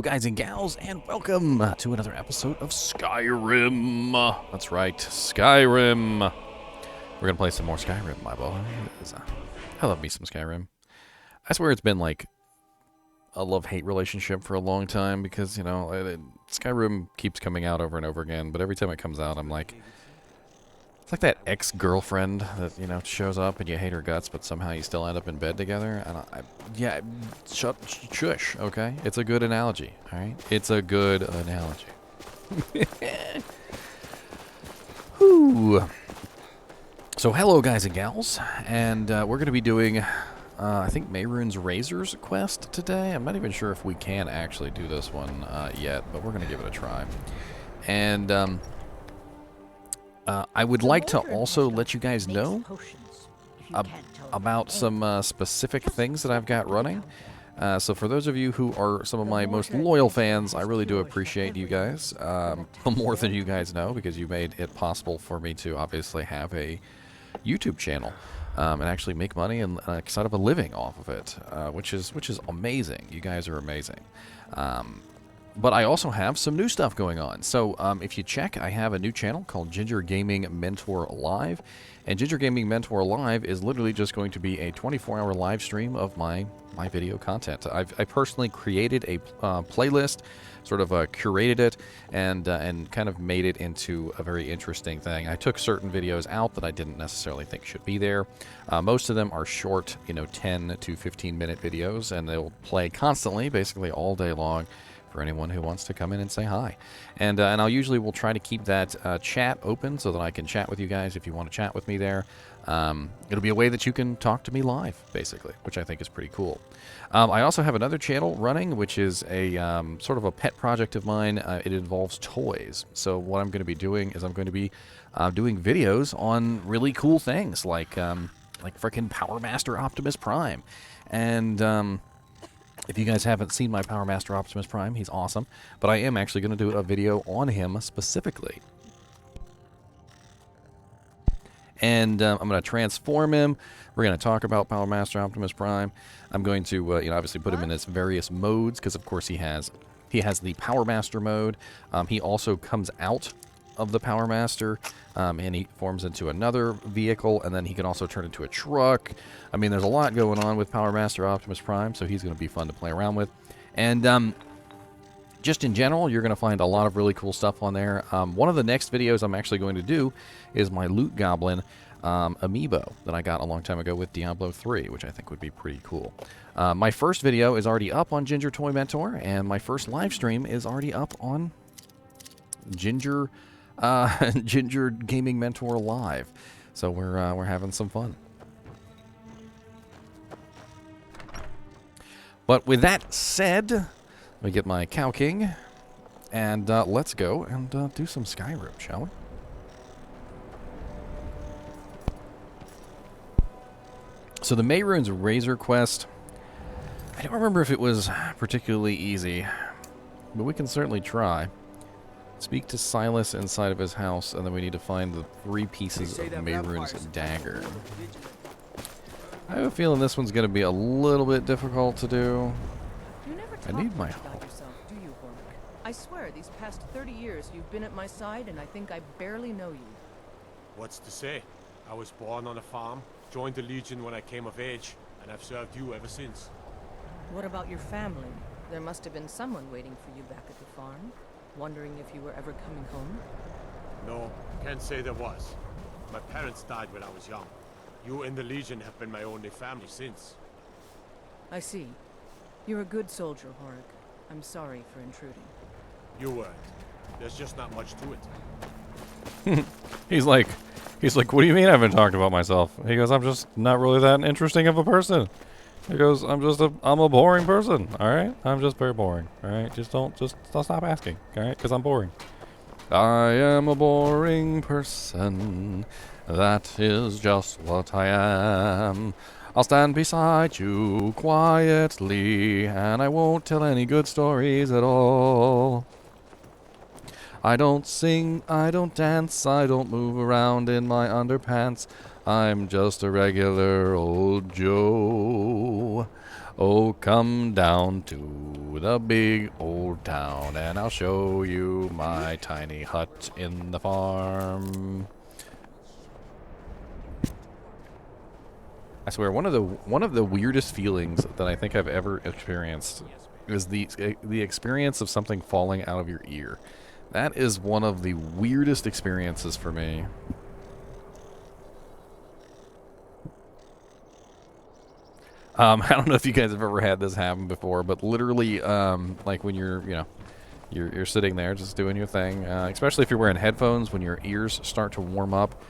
Guys and gals, and welcome to another episode of Skyrim. That's right, Skyrim. We're gonna play some more Skyrim, my boys. I love me some Skyrim. I swear it's been like a love-hate relationship for a long time because, you know, Skyrim keeps coming out over and over again, but every time it comes out, I'm like, it's like that ex-girlfriend that, you know, shows up and you hate her guts, but somehow you still end up in bed together. And yeah, shush, okay? It's a good analogy, all right? It's a good analogy. Whew. So hello, guys and gals, and we're going to be doing, I think, Mehrune's Razor's quest today. I'm not even sure if we can actually do this one yet, but we're going to give it a try. And, I would like to also let you guys know about some specific things that I've got running. So for those of you who are some of my most loyal fans, I really do appreciate you guys, more than you guys know, because you made it possible for me to obviously have a YouTube channel and actually make money and sort of a living off of it, which is amazing. You guys are amazing. But I also have some new stuff going on. So if you check, I have a new channel called Ginger Gaming Mentor Live. And Ginger Gaming Mentor Live is literally just going to be a 24-hour live stream of my video content. I personally created a playlist, sort of curated it, and kind of made it into a very interesting thing. I took certain videos out that I didn't necessarily think should be there. Most of them are short, you know, 10 to 15-minute videos, and they'll play constantly, basically all day long, for anyone who wants to come in and say hi. And I'll usually will try to keep that chat open so that I can chat with you guys if you want to chat with me there. It'll be a way that you can talk to me live, basically, which I think is pretty cool. I also have another channel running, which is a sort of a pet project of mine. It involves toys. So what I'm going to be doing is I'm going to be doing videos on really cool things like frickin' Power Master Optimus Prime. And if you guys haven't seen my Power Master Optimus Prime, he's awesome. But I am actually going to do a video on him specifically. And I'm going to transform him. We're going to talk about Power Master Optimus Prime. I'm going to, you know, obviously put him in his various modes, because of course he has the Power Master mode. He also comes out of the Power Master, and he forms into another vehicle, and then he can also turn into a truck. I mean, there's a lot going on with Power Master Optimus Prime, so he's going to be fun to play around with. And just in general, you're going to find a lot of really cool stuff on there. One of the next videos I'm actually going to do is my Loot Goblin amiibo that I got a long time ago with Diablo 3, which I think would be pretty cool. My first video is already up on Ginger Toy Mentor, and my first live stream is already up on Ginger Gaming Mentor Live. So we're having some fun. But with that said, let me get my Cow King, and let's go and do some Skyrim, shall we? So the Mehrune's Razor quest, I don't remember if it was particularly easy, but we can certainly try. Speak to Silas inside of his house, and then we need to find the 3 pieces of Mehrune's dagger. I have a feeling this one's going to be a little bit difficult to do. You never talk I need my much about yourself, do you, Hork? I swear, these past 30 years you've been at my side, and I think I barely know you. What's to say? I was born on a farm, joined the Legion when I came of age, and I've served you ever since. What about your family? There must have been someone waiting for you back at the farm, wondering if you were ever coming home. No, can't say there was. My parents died when I was young. You and the Legion have been my only family since. I see. You're a good soldier, Hork. I'm sorry for intruding. You weren't. There's just not much to it. He's like, what do you mean I haven't talked about myself? He goes, I'm just not really that interesting of a person. He goes, I'm a boring person, all right? I'm just very boring, all right? Just stop asking, all right? Because I'm boring. I am a boring person. That is just what I am. I'll stand beside you quietly, and I won't tell any good stories at all. I don't sing, I don't dance, I don't move around in my underpants. I'm just a regular old Joe. Oh, come down to the big old town, and I'll show you my tiny hut in the farm. I swear, one of the weirdest feelings that I think I've ever experienced is the experience of something falling out of your ear. That is one of the weirdest experiences for me. I don't know if you guys have ever had this happen before, but literally, like when you're sitting there just doing your thing, especially if you're wearing headphones, when your ears start to warm up,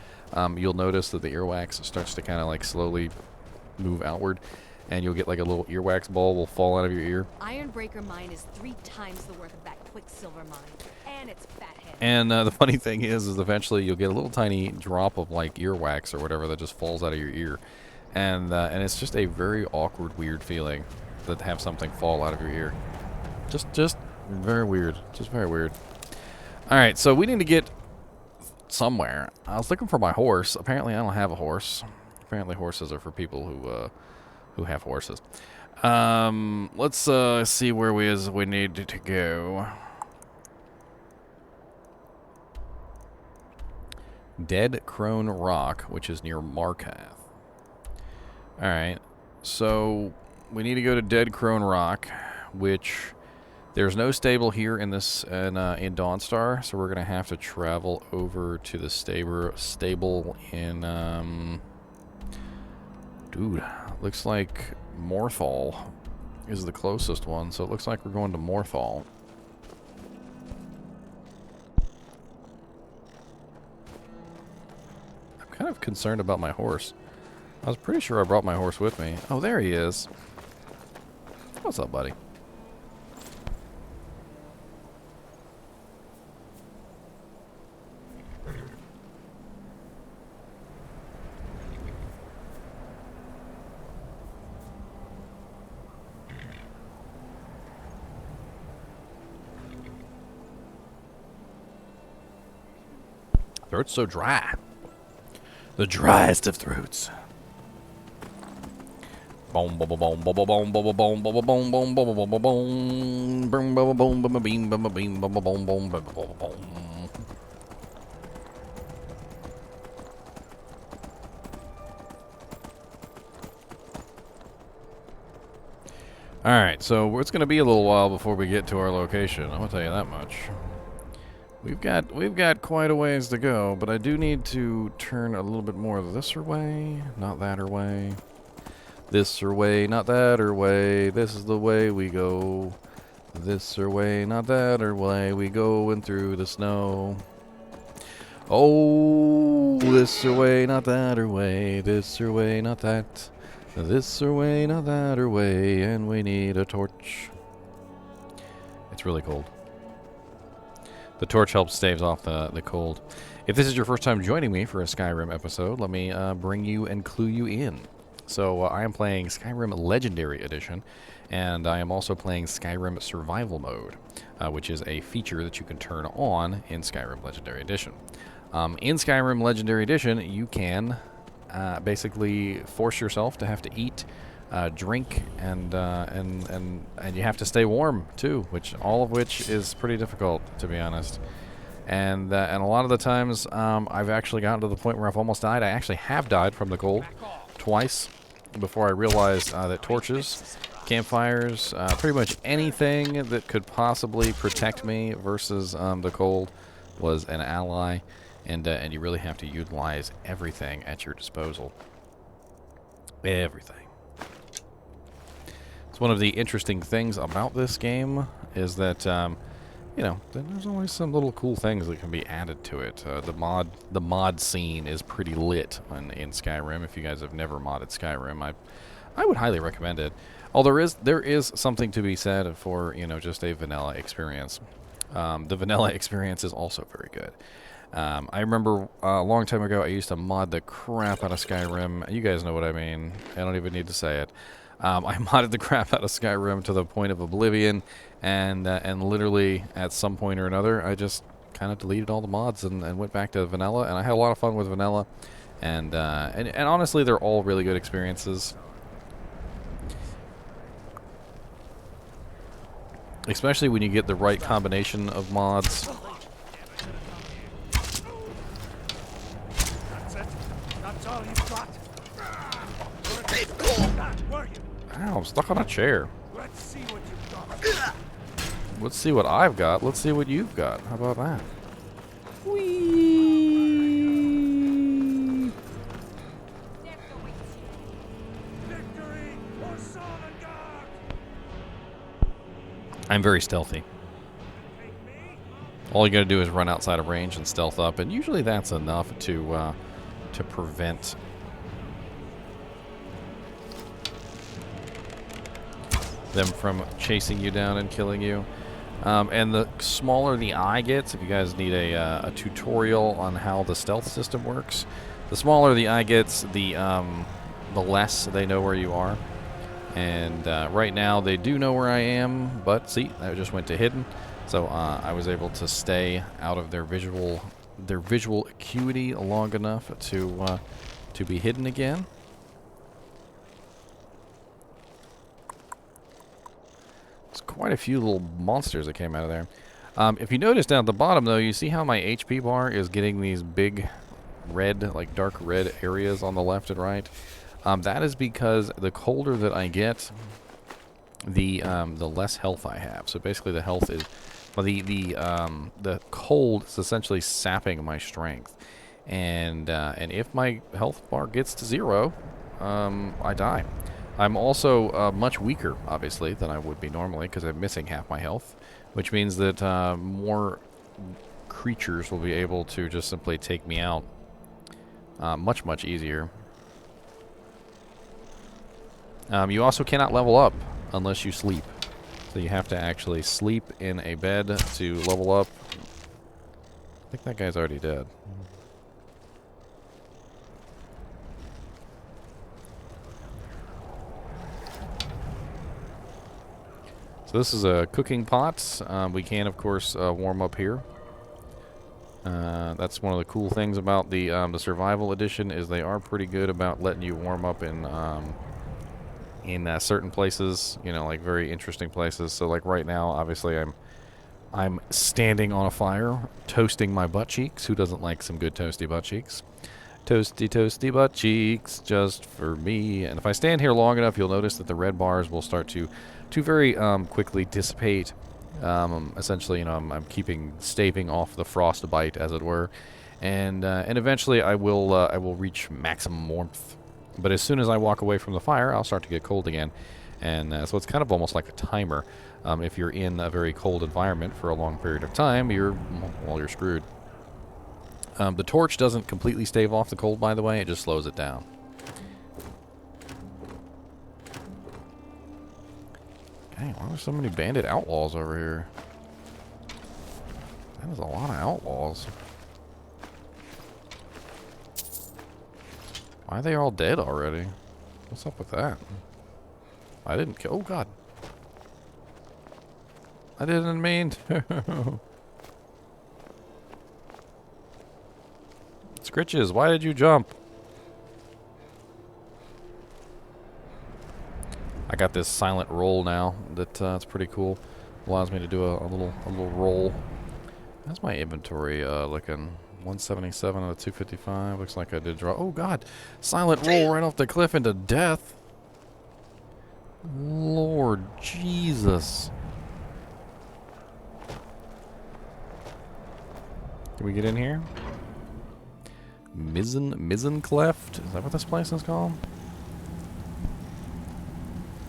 you'll notice that the earwax starts to kind of like slowly move outward, and you'll get like a little earwax ball will fall out of your ear. Ironbreaker mine is 3 times the worth of that Quicksilver mine, and it's fathead. And the funny thing is eventually you'll get a little tiny drop of like earwax or whatever that just falls out of your ear. And it's just a very awkward, weird feeling to have something fall out of your ear. Just very weird. Just very weird. All right, so we need to get somewhere. I was looking for my horse. Apparently, I don't have a horse. Apparently, horses are for people who have horses. Let's see where we need to go. Dead Crone Rock, which is near Markath. Alright, so we need to go to Dead Crone Rock, which there's no stable here in this in Dawnstar, so we're gonna have to travel over to the stable in dude, looks like Morthal is the closest one, so it looks like we're going to Morthal. I'm kind of concerned about my horse. I was pretty sure I brought my horse with me. Oh, there he is. What's up, buddy? Throat's so dry. The driest of throats. Boom, boom, boom, boom, boom, boom, boom, boom, boom, boom, boom, boom, boom, boom, boom, boom, boom, boom, boom, beam, boom, beam, boom, boom, boom, boom, boom, boom. All right, so it's going to be a little while before we get to our location. I'm going to tell you that much. We've got quite a ways to go, but I do need to turn a little bit more this way, not that way. This way, not that way. This is the way we go. This way, not that way. We going through the snow. Oh, this way, not that way. This way, not that. This way, not that way. And we need a torch. It's really cold. The torch helps staves off the cold. If this is your first time joining me for a Skyrim episode, let me bring you and clue you in. So I am playing Skyrim Legendary Edition, and I am also playing Skyrim Survival Mode, which is a feature that you can turn on in Skyrim Legendary Edition. In Skyrim Legendary Edition, you can basically force yourself to have to eat, drink, and you have to stay warm too, all of which is pretty difficult, to be honest. And a lot of the times, I've actually gotten to the point where I've almost died. I actually have died from the cold twice before I realized that torches, campfires, pretty much anything that could possibly protect me versus the cold was an ally, and you really have to utilize everything at your disposal. Everything. It's one of the interesting things about this game is that you know, there's always some little cool things that can be added to it. The mod scene is pretty lit in Skyrim. If you guys have never modded Skyrim, I would highly recommend it. Although there is something to be said for, you know, just a vanilla experience. The vanilla experience is also very good. I remember a long time ago I used to mod the crap out of Skyrim. You guys know what I mean. I don't even need to say it. I modded the crap out of Skyrim to the point of oblivion, and literally at some point or another, I just kind of deleted all the mods and went back to vanilla, and I had a lot of fun with vanilla, and honestly, they're all really good experiences. Especially when you get the right combination of mods. That's it. That's all you've got. Were you? Ow, I'm stuck on a chair. Let's see what you've got. Let's see what I've got. Let's see what you've got. How about that? Whee! Victory or Sovngarde! I'm very stealthy. Take me? All you gotta do is run outside of range and stealth up, and usually that's enough to prevent them from chasing you down and killing you. And the smaller the eye gets, if you guys need a tutorial on how the stealth system works, the smaller the eye gets, the less they know where you are. And right now they do know where I am, but see, I just went to hidden, so I was able to stay out of their visual acuity long enough to be hidden again. Quite a few little monsters that came out of there. If you notice down at the bottom, though, you see how my HP bar is getting these big red, like dark red areas on the left and right? That is because the colder that I get, the less health I have. So basically the health is... Well, the cold is essentially sapping my strength. And if my health bar gets to 0, I die. I'm also much weaker, obviously, than I would be normally because I'm missing half my health, which means that more creatures will be able to just simply take me out much, much easier. You also cannot level up unless you sleep. So you have to actually sleep in a bed to level up. I think that guy's already dead. So this is a cooking pot. We can, of course, warm up here. That's one of the cool things about the survival edition is they are pretty good about letting you warm up in certain places. You know, like very interesting places. So, like right now, obviously, I'm standing on a fire, toasting my butt cheeks. Who doesn't like some good toasty butt cheeks? Toasty, toasty butt cheeks, just for me. And if I stand here long enough, you'll notice that the red bars will start to very quickly dissipate. Essentially, you know, I'm staving off the frostbite, as it were, and eventually I will reach maximum warmth. But as soon as I walk away from the fire, I'll start to get cold again, and so it's kind of almost like a timer. If you're in a very cold environment for a long period of time, you're screwed. The torch doesn't completely stave off the cold, by the way; it just slows it down. Dang, why are there so many bandit outlaws over here? That is a lot of outlaws. Why are they all dead already? What's up with that? I didn't kill... Oh, God. I didn't mean to. Scritches, why did you jump? I got this silent roll now that's pretty cool. Allows me to do a little roll. How's my inventory looking? 177 out of 255. Looks like I did draw. Oh God! Silent roll right off the cliff into death. Lord Jesus! Can we get in here? Mizzen Cleft? Is that what this place is called?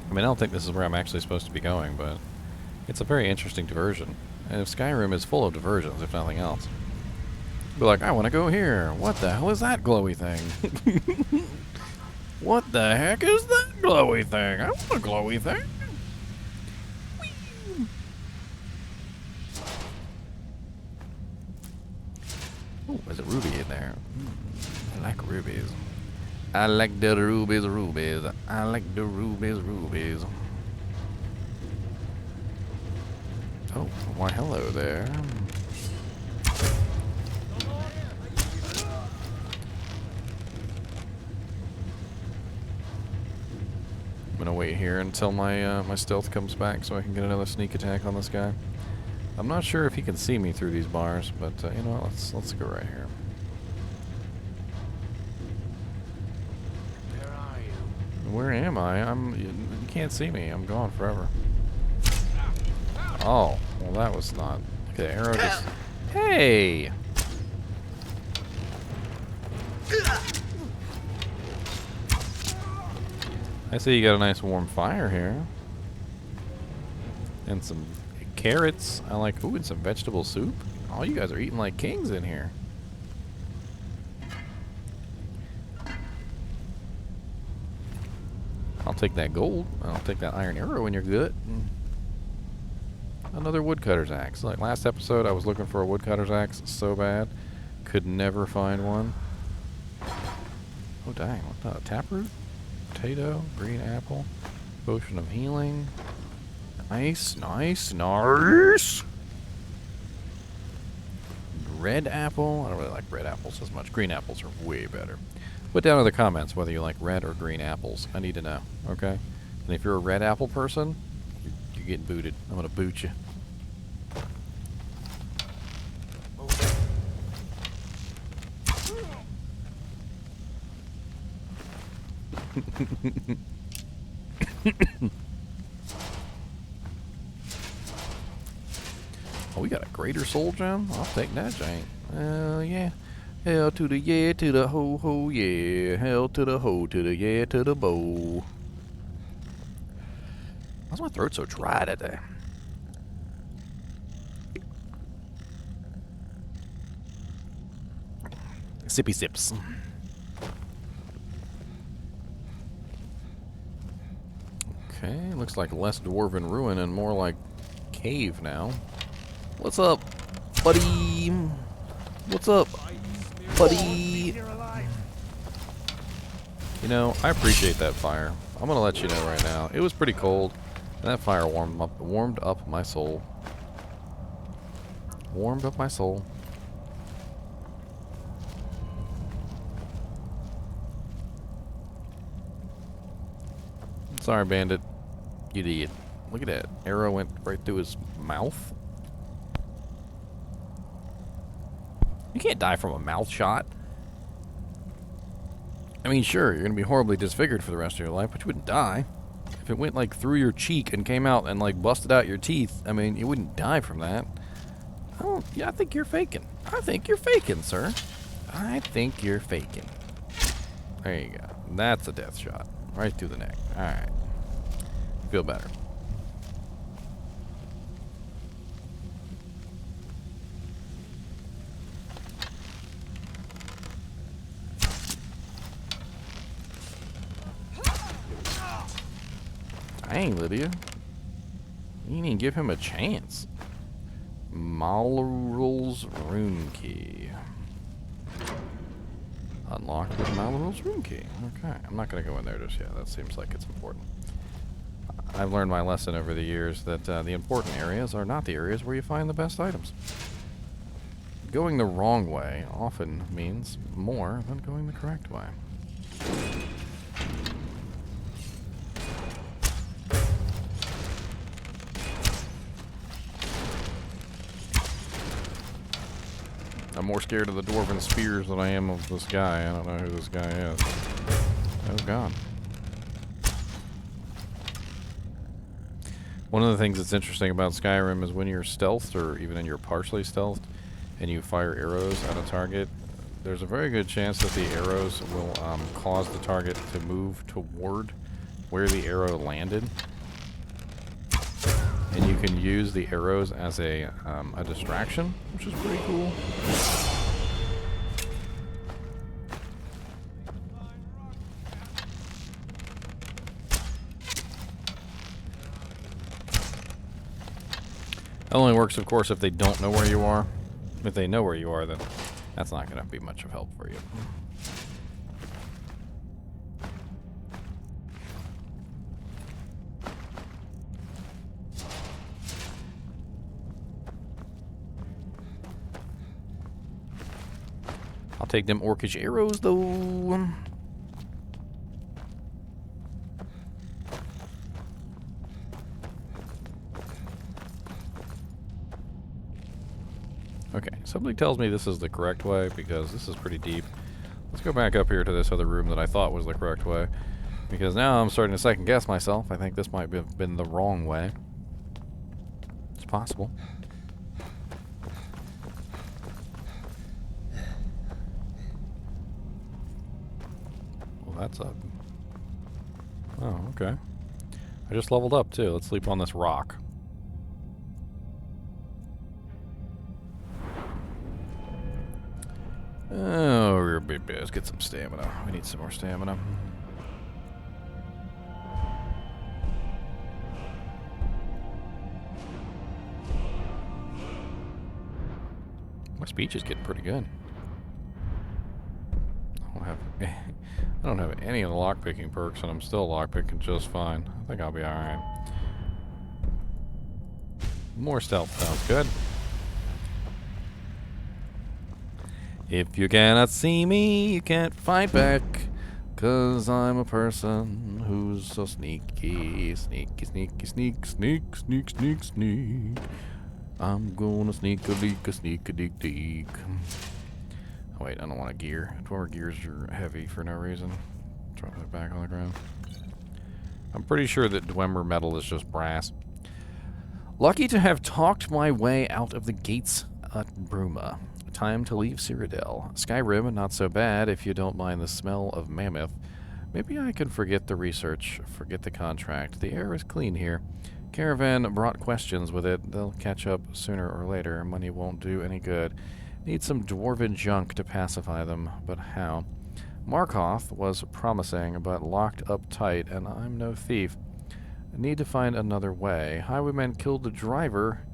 I mean, I don't think this is where I'm actually supposed to be going, but it's a very interesting diversion. And if Skyrim is full of diversions, if nothing else. Be like, I want to go here. What the hell is that glowy thing? What the heck is that glowy thing? I want a glowy thing. Whee! Oh, there's a ruby in there. I like rubies. I like the rubies. I like the rubies. Oh, why hello there. I'm gonna wait here until my my stealth comes back so I can get another sneak attack on this guy. I'm not sure if he can see me through these bars, but you know what? Let's go right here. Where are you? Where am I? You can't see me. I'm gone forever. Oh, well that was not. Okay, arrow just. Hey. I see you got a nice warm fire here. And some carrots. I like, ooh, and some vegetable soup. Oh, you guys are eating like kings in here. I'll take that gold. I'll take that iron arrow in your gut. Another woodcutter's axe. Like last episode, I was looking for a woodcutter's axe so bad. Could never find one. Oh, dang. What the? Taproot? Potato? Green apple? Potion of healing? Nice, nice, nice! Red apple? I don't really like red apples as much. Green apples are way better. Put down in the comments whether you like red or green apples. I need to know, okay? And if you're a red apple person, you're getting booted. I'm gonna boot you. Oh, we got a greater soul gem? I'll take that giant. Yeah. Hell to the yeah, to the ho ho yeah. Hell to the ho, to the yeah, to the bow. Why's my throat so dry today? Sippy sips. Okay, looks like less dwarven ruin and more like cave now. What's up, buddy? What's up, buddy? You know, I appreciate that fire. I'm gonna let you know right now. It was pretty cold, and that fire warmed up my soul. Warmed up my soul. Sorry, bandit. You did. Look at that. Arrow went right through his mouth. You can't die from a mouth shot. I mean, sure, you're going to be horribly disfigured for the rest of your life, but you wouldn't die. If it went, like, through your cheek and came out and, like, busted out your teeth, I mean, you wouldn't die from that. Oh, yeah, I think you're faking. I think you're faking, sir. I think you're faking. There you go. That's a death shot. Right through the neck. Alright. Feel better. Dang, Lydia. You didn't even give him a chance. Malrul's Rune Key. Unlocked with Malrul's Rune Key. Okay, I'm not going to go in there just yet. That seems like it's important. I've learned my lesson over the years that the important areas are not the areas where you find the best items. Going the wrong way often means more than going the correct way. I'm more scared of the dwarven spears than I am of this guy. I don't know who this guy is. Oh, God. One of the things that's interesting about Skyrim is when you're stealthed, or even in your partially stealthed, and you fire arrows at a target, there's a very good chance that the arrows will cause the target to move toward where the arrow landed. And you can use the arrows as a distraction, which is pretty cool. That only works, of course, if they don't know where you are. If they know where you are, then that's not going to be much of help for you. I'll take them orcish arrows, though. Something tells me this is the correct way because this is pretty deep. Let's go back up here to this other room that I thought was the correct way. Because now I'm starting to second guess myself. I think this might have been the wrong way. It's possible. Well, that's up. Oh, okay. I just leveled up too. Let's sleep on this rock. Oh, we're a bit bit. Let's get some stamina. We need some more stamina. My speech is getting pretty good. I don't have any of the lockpicking perks, and I'm still lockpicking just fine. I think I'll be alright. More stealth sounds good. If you cannot see me, you can't fight back. 'Cause I'm a person who's so sneaky. Sneaky, sneaky, sneak, sneak, sneak, sneak, sneak. I'm gonna sneak a leak, a sneak a deek deek. Oh, wait, I don't want a gear. Dwarven gears are heavy for no reason. Drop that back on the ground. I'm pretty sure that Dwemer metal is just brass. Lucky to have talked my way out of the gates at Bruma. Time to leave Cyrodiil. Skyrim, not so bad if you don't mind the smell of mammoth. Maybe I can forget the research, forget the contract. The air is clean here. Caravan brought questions with it. They'll catch up sooner or later. Money won't do any good. Need some dwarven junk to pacify them, but how? Markoth was promising, but locked up tight, and I'm no thief. I need to find another way. Highwaymen killed the driver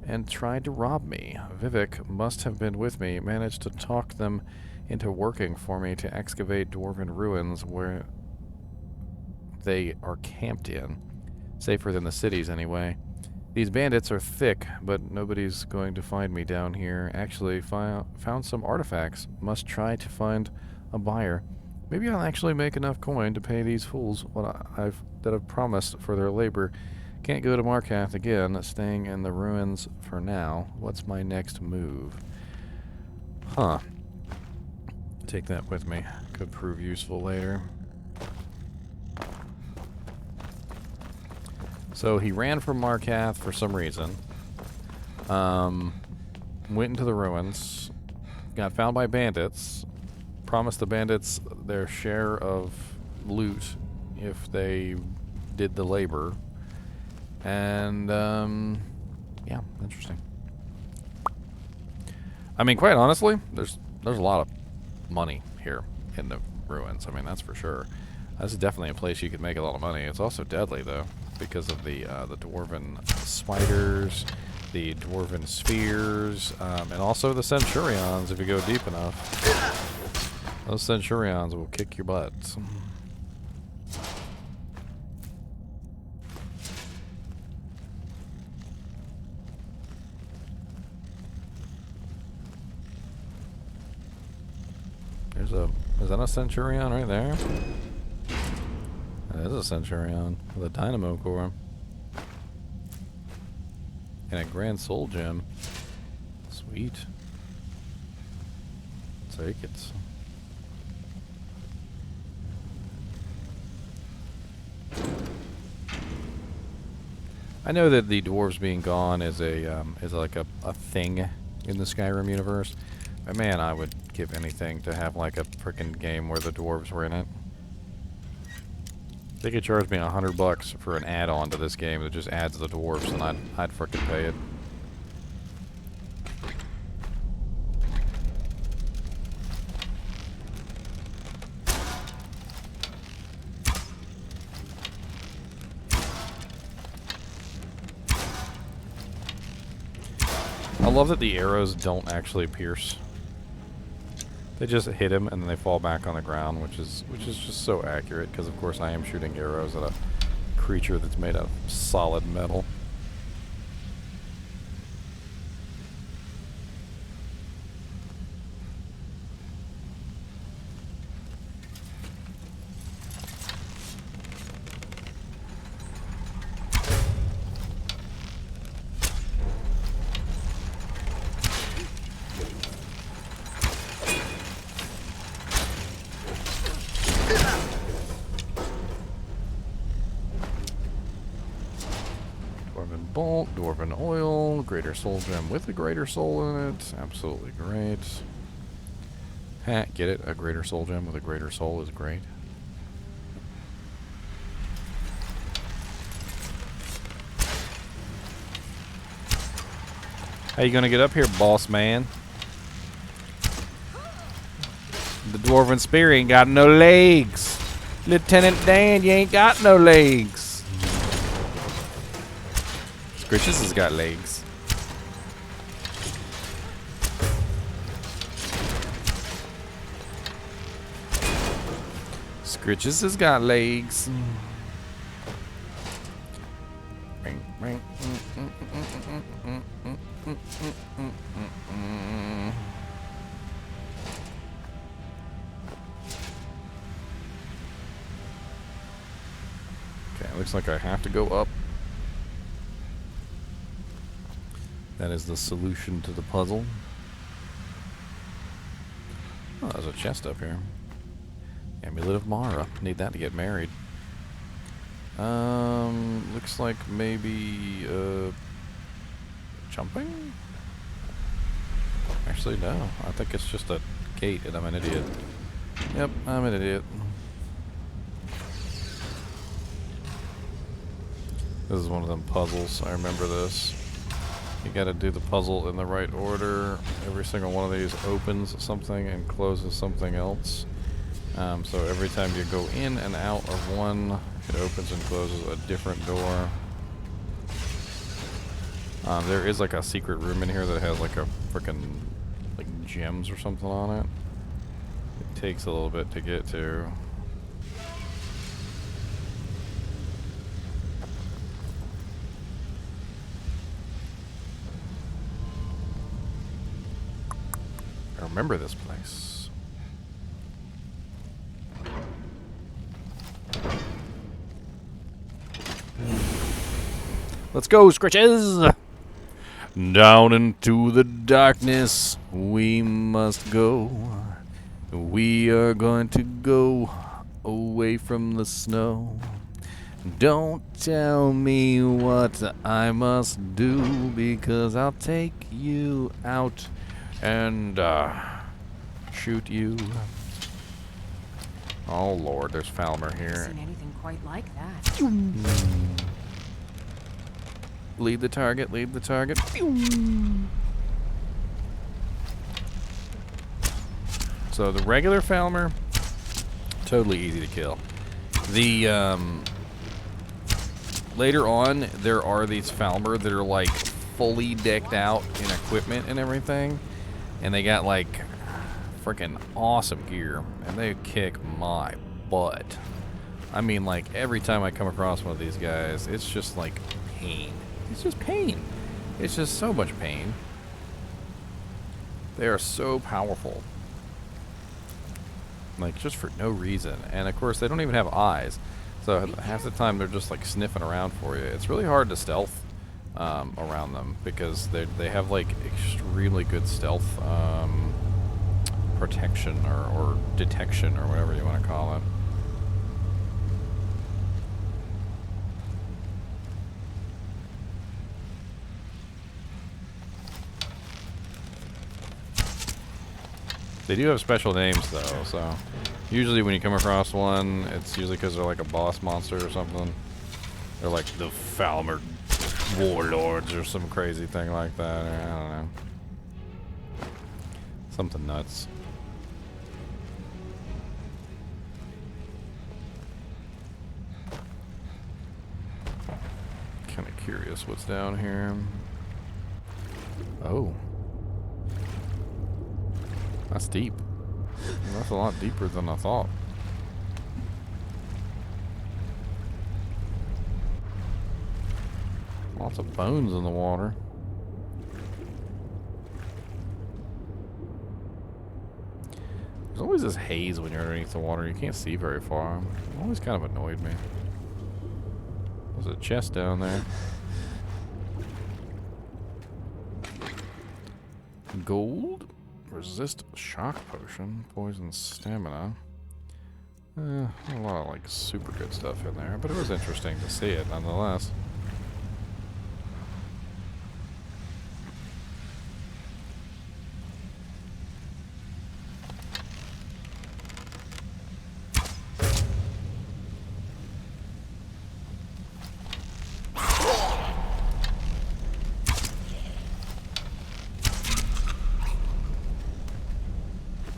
and tried to rob me. Vivek must have been with me, managed to talk them into working for me to excavate dwarven ruins where they are camped in. Safer than the cities, anyway. These bandits are thick, but nobody's going to find me down here. Actually, found some artifacts. Must try to find a buyer. Maybe I'll actually make enough coin to pay these fools what I've promised for their labor. Can't go to Markath again, staying in the ruins for now. What's my next move? Huh. Take that with me. Could prove useful later. So he ran from Markath for some reason. Went into the ruins. Got found by bandits. Promised the bandits their share of loot if they did the labor. And, yeah, interesting. I mean, quite honestly, there's a lot of money here in the ruins. I mean, that's for sure. This is definitely a place you could make a lot of money. It's also deadly, though, because of the dwarven spiders, the dwarven spheres, and also the centurions if you go deep enough. Those centurions will kick your butts. Is that a centurion right there? That is a centurion with a dynamo core. And a grand soul gem. Sweet. Take it. I know that the dwarves being gone is like a thing in the Skyrim universe. But man, I would give anything to have like a frickin' game where the dwarves were in it. They could charge me $100 for an add-on to this game that just adds the dwarves, and I'd frickin' pay it. I love that the arrows don't actually pierce. They just hit him and then they fall back on the ground, which is just so accurate, because of course I am shooting arrows at a creature that's made of solid metal. Dwarven bolt, dwarven oil, greater soul gem with a greater soul in it. Absolutely great. Ha, get it? A greater soul gem with a greater soul is great. How you gonna get up here, boss man? The dwarven spear ain't got no legs. Lieutenant Dan, you ain't got no legs. Scritches has got legs. Scritches has got legs. Okay, looks like I have to go up. That is the solution to the puzzle. Oh, there's a chest up here. Amulet of Mara. Need that to get married. Looks like maybe, jumping? Actually, no. I think it's just a gate and I'm an idiot. Yep, I'm an idiot. This is one of them puzzles. I remember this. You gotta do the puzzle in the right order. Every single one of these opens something and closes something else. So every time you go in and out of one, it opens and closes a different door. There is like a secret room in here that has like a frickin' like gems or something on it. It takes a little bit to get to. I remember this place. Let's go, Scritches! Down into the darkness we must go. We are going to go away from the snow. Don't tell me what I must do, because I'll take you out and shoot you. Oh Lord, there's Falmer here. Seen anything quite like that. Lead the target, lead the target. So the regular Falmer, totally easy to kill. The later on, there are these Falmer that are like fully decked out in equipment and everything, and they got like freaking awesome gear, and they kick my butt. I mean, like every time I come across one of these guys, it's just like pain. It's just pain. It's just so much pain. They are so powerful. Like, just for no reason. And, of course, they don't even have eyes. So, half the time, they're just, like, sniffing around for you. It's really hard to stealth around them because they have, like, extremely good stealth protection or detection or whatever you want to call it. They do have special names, though, so usually when you come across one, it's usually because they're like a boss monster or something. They're like the Falmer Warlords or some crazy thing like that. I don't know. Something nuts. Kind of curious what's down here. Oh. That's deep. That's a lot deeper than I thought. Lots of bones in the water. There's always this haze when you're underneath the water. You can't see very far. It always kind of annoyed me. There's a chest down there. Gold. Resist shock potion, poison stamina. A lot of like super good stuff in there, but it was interesting to see it nonetheless.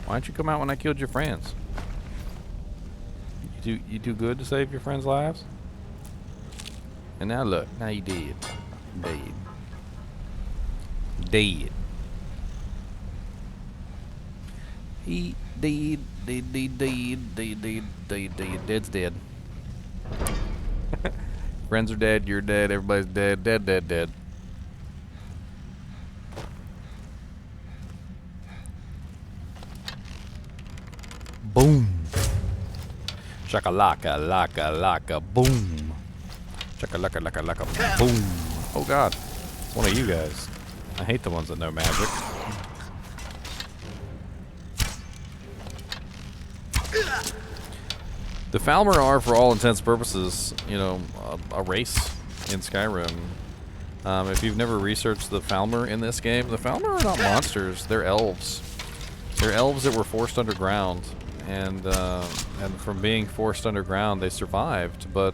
Why'd you come out when I killed your friends? You do good to save your friends' lives? And now look, now you dead. Dead. Dead. He dead, dead. Dead's dead. Friends are dead, you're dead, everybody's dead, dead. Boom. Shakalaka, laka, laka, boom. Shakalaka, laka, laka, boom. Oh god, it's one of you guys. I hate the ones that know magic. The Falmer are, for all intents and purposes, you know, a race in Skyrim. If you've never researched the Falmer in this game, the Falmer are not monsters, they're elves. They're elves that were forced underground. And from being forced underground, they survived, but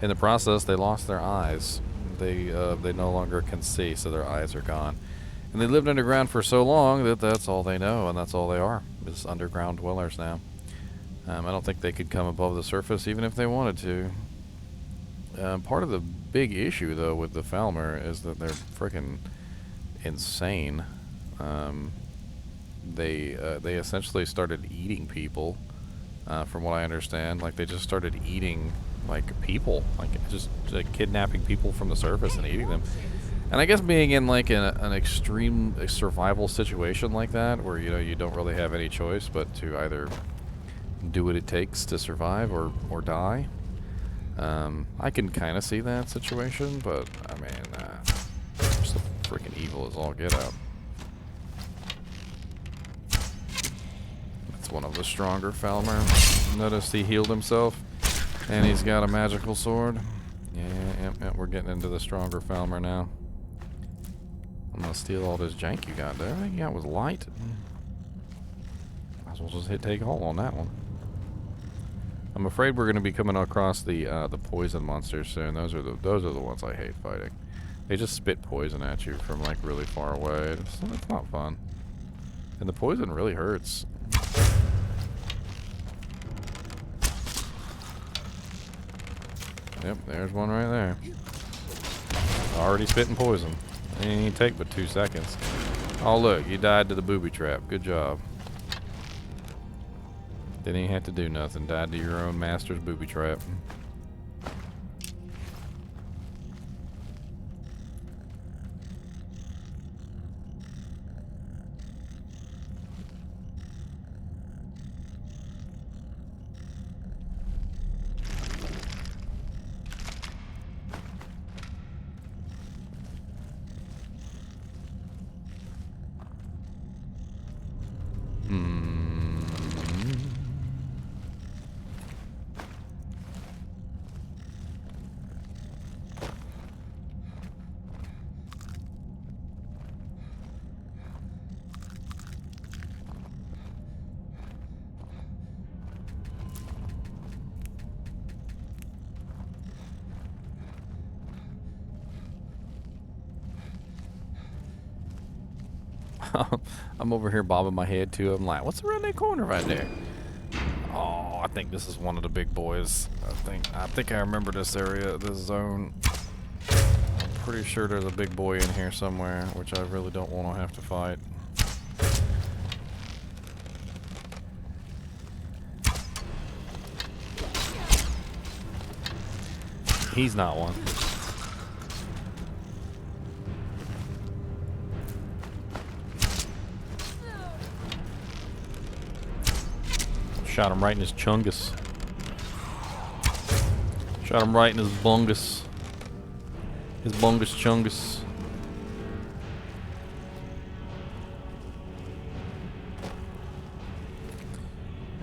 in the process, they lost their eyes. They no longer can see, so their eyes are gone. And they lived underground for so long that that's all they know, and that's all they are, is underground dwellers now. I don't think they could come above the surface, even if they wanted to. Part of the big issue, though, with the Falmer is that they're freaking insane. They essentially started eating people, from what I understand. Like, they just started eating, like, people. Like, just kidnapping people from the surface and eating them. And I guess being in, like, an extreme survival situation like that, where, you know, you don't really have any choice but to either do what it takes to survive or die. I can kind of see that situation, but, I mean, just freaking evil as all get out. One of the stronger Falmer. Notice he healed himself, and he's got a magical sword. Yeah, we're getting into the stronger Falmer now. I'm gonna steal all this jank you got there. Everything you got was light. Might as well just hit take all on that one. I'm afraid we're gonna be coming across the poison monsters soon. Those are the ones I hate fighting. They just spit poison at you from like really far away. It's not fun, and the poison really hurts. Yep, there's one right there. Already spitting poison. It didn't even take but 2 seconds. Oh look, you died to the booby trap. Good job. Didn't even have to do nothing. Died to your own master's booby trap. I'm over here bobbing my head too. I'm like, what's around that corner right there? Oh, I think this is one of the big boys. I think I remember this area, this zone. I'm pretty sure there's a big boy in here somewhere, which I really don't want to have to fight. He's not one. Shot him right in his chungus. Shot him right in his bungus. His bungus chungus.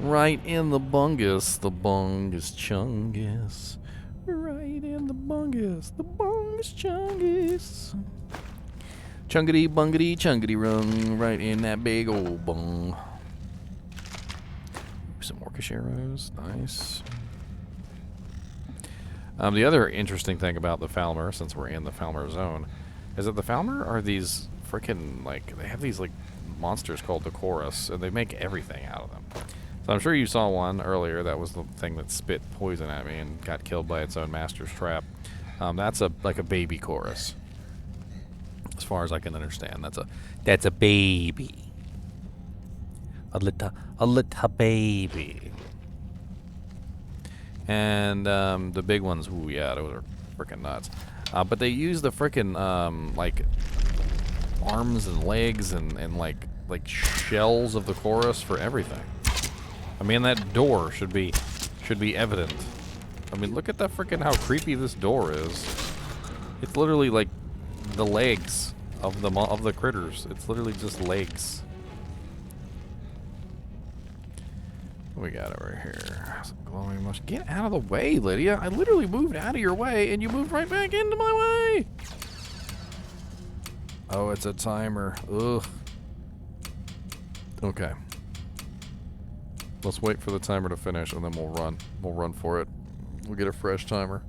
Right in the bungus chungus. Right in the bungus chungus. Chungity bungity chungity rung. Right in that big old bung. Some orcish arrows. Nice. The other interesting thing about the Falmer, since we're in the Falmer zone, is that the Falmer are these freaking, like, they have these, like, monsters called the Chorus, and they make everything out of them. So I'm sure you saw one earlier. That was the thing that spit poison at me and got killed by its own master's trap. That's like a baby Chorus, as far as I can understand. That's a baby, a little baby. And the big ones, ooh yeah, those are freaking nuts. But they use the freaking like arms and legs and like shells of the Chorus for everything. I mean, that door should be evident. I mean, look at that freaking how creepy this door is. It's literally like the legs of the critters. It's literally just legs. What we got over here? Some glowing mush. Get out of the way, Lydia. I literally moved out of your way and you moved right back into my way. Oh, it's a timer. Ugh. Okay. Let's wait for the timer to finish and then we'll run. We'll run for it. We'll get a fresh timer.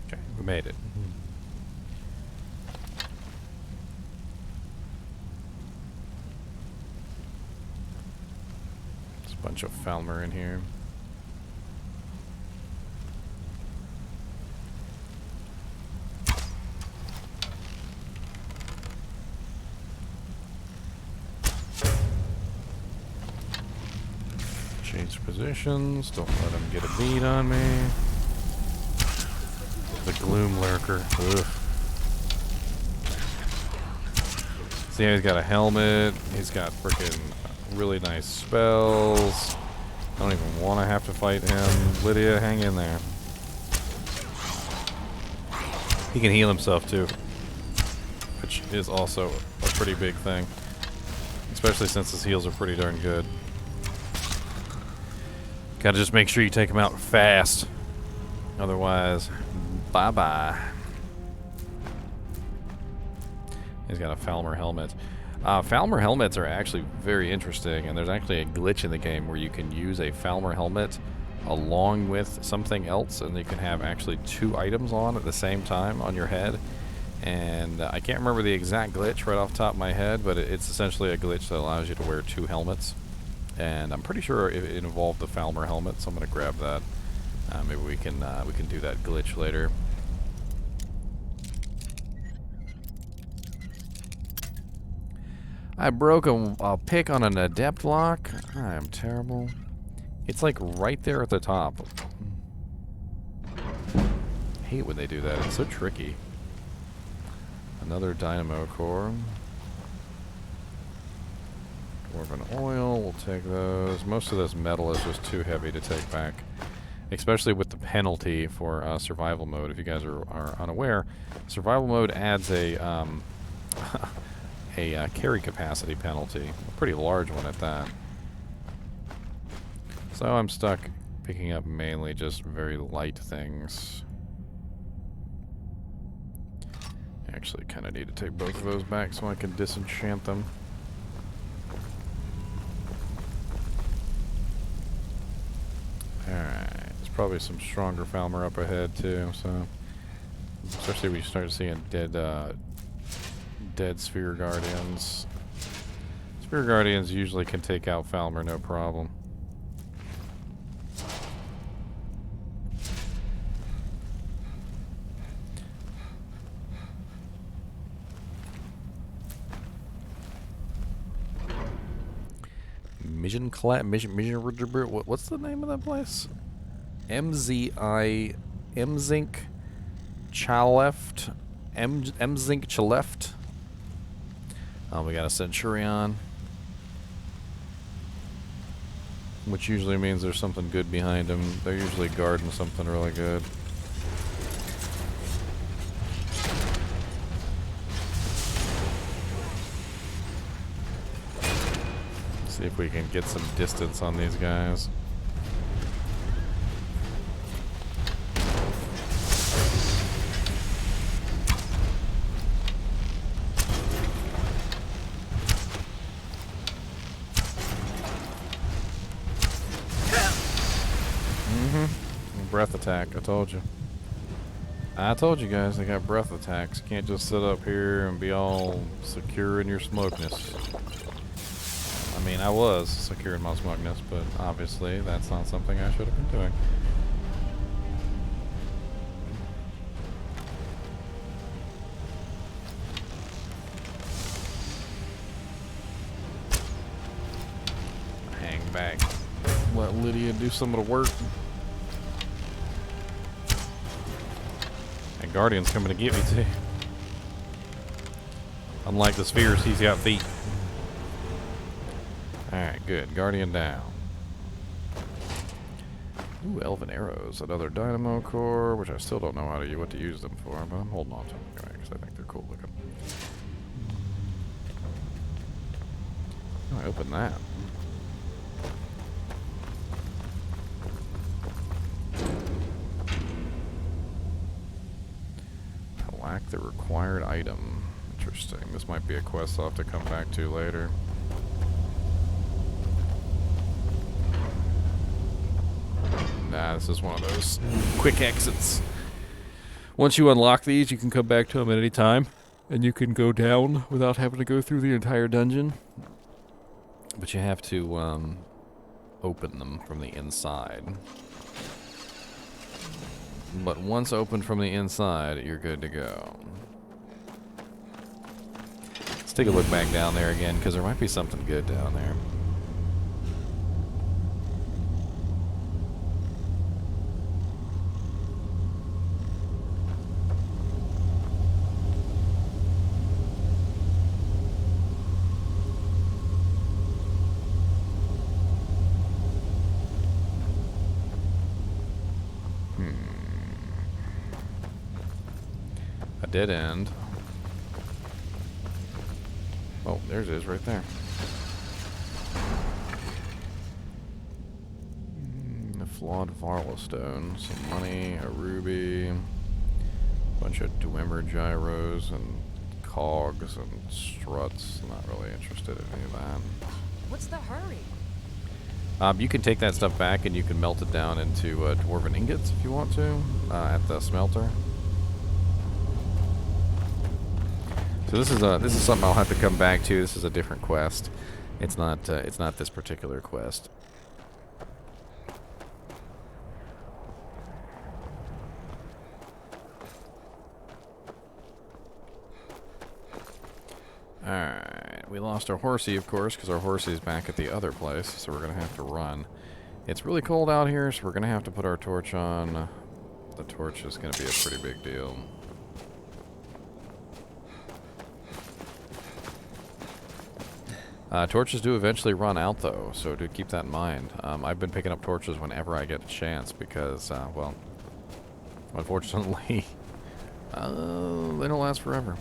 Okay, we made it. Bunch of Falmer in here. Change positions. Don't let him get a bead on me. The Gloom Lurker. Ugh. See, he's got a helmet. He's got frickin' really nice spells. I don't even want to have to fight him. Lydia, hang in there. He can heal himself too, which is also a pretty big thing, especially since his heals are pretty darn good. Gotta just make sure you take him out fast, otherwise bye-bye. He's got a Falmer helmet. Falmer helmets are actually very interesting, and there's actually a glitch in the game where you can use a Falmer helmet along with something else, and you can have actually two items on at the same time on your head. And I can't remember the exact glitch right off the top of my head, but it's essentially a glitch that allows you to wear two helmets. And I'm pretty sure it involved the Falmer helmet, so I'm going to grab that. Maybe we can do that glitch later. I broke a pick on an adept lock. I am terrible. It's like right there at the top. I hate when they do that. It's so tricky. Another dynamo core. Dwarven oil. We'll take those. Most of this metal is just too heavy to take back. Especially with the penalty for survival mode. If you guys are unaware, survival mode adds a carry capacity penalty, a pretty large one at that. So I'm stuck picking up mainly just very light things. Actually kind of need to take both of those back so I can disenchant them. Alright, there's probably some stronger Falmer up ahead too, so especially when you start seeing dead Sphere Guardians. Sphere Guardians usually can take out Falmer no problem. What's the name of that place? Emzink Chaleft. We got a Centurion, which usually means there's something good behind him. They're usually guarding something really good. See if we can get some distance on these guys. Breath attack, I told you. I told you guys they got breath attacks. You can't just sit up here and be all secure in your smugness. I mean, I was secure in my smugness, but obviously that's not something I should have been doing. Hang back. Let Lydia do some of the work. And Guardian's coming to get me too. Unlike the spheres, he's got feet. Alright, good. Guardian down. Ooh, Elven Arrows. Another Dynamo Core, which I still don't know what to use them for, but I'm holding on to them anyway because I think they're cool looking. Oh, I opened that. I lack the required item. Interesting. This might be a quest I'll have to come back to later. Nah, this is one of those quick exits. Once you unlock these, you can come back to them at any time, and you can go down without having to go through the entire dungeon. But you have to open them from the inside. But once opened from the inside, you're good to go. Let's take a look back down there again, because there might be something good down there. Dead end. Oh, there's it is right there. A flawed Varla stone, some money, a ruby, a bunch of Dwemer gyros and cogs and struts. I'm not really interested in any of that. What's the hurry? You can take that stuff back and you can melt it down into dwarven ingots if you want to at the smelter. So this is something I'll have to come back to. This is a different quest. It's not this particular quest. Alright, we lost our horsey, of course, because our horsey is back at the other place, so we're going to have to run. It's really cold out here, so we're going to have to put our torch on. The torch is going to be a pretty big deal. Torches do eventually run out, though, so do keep that in mind. I've been picking up torches whenever I get a chance because, well, unfortunately, they don't last forever.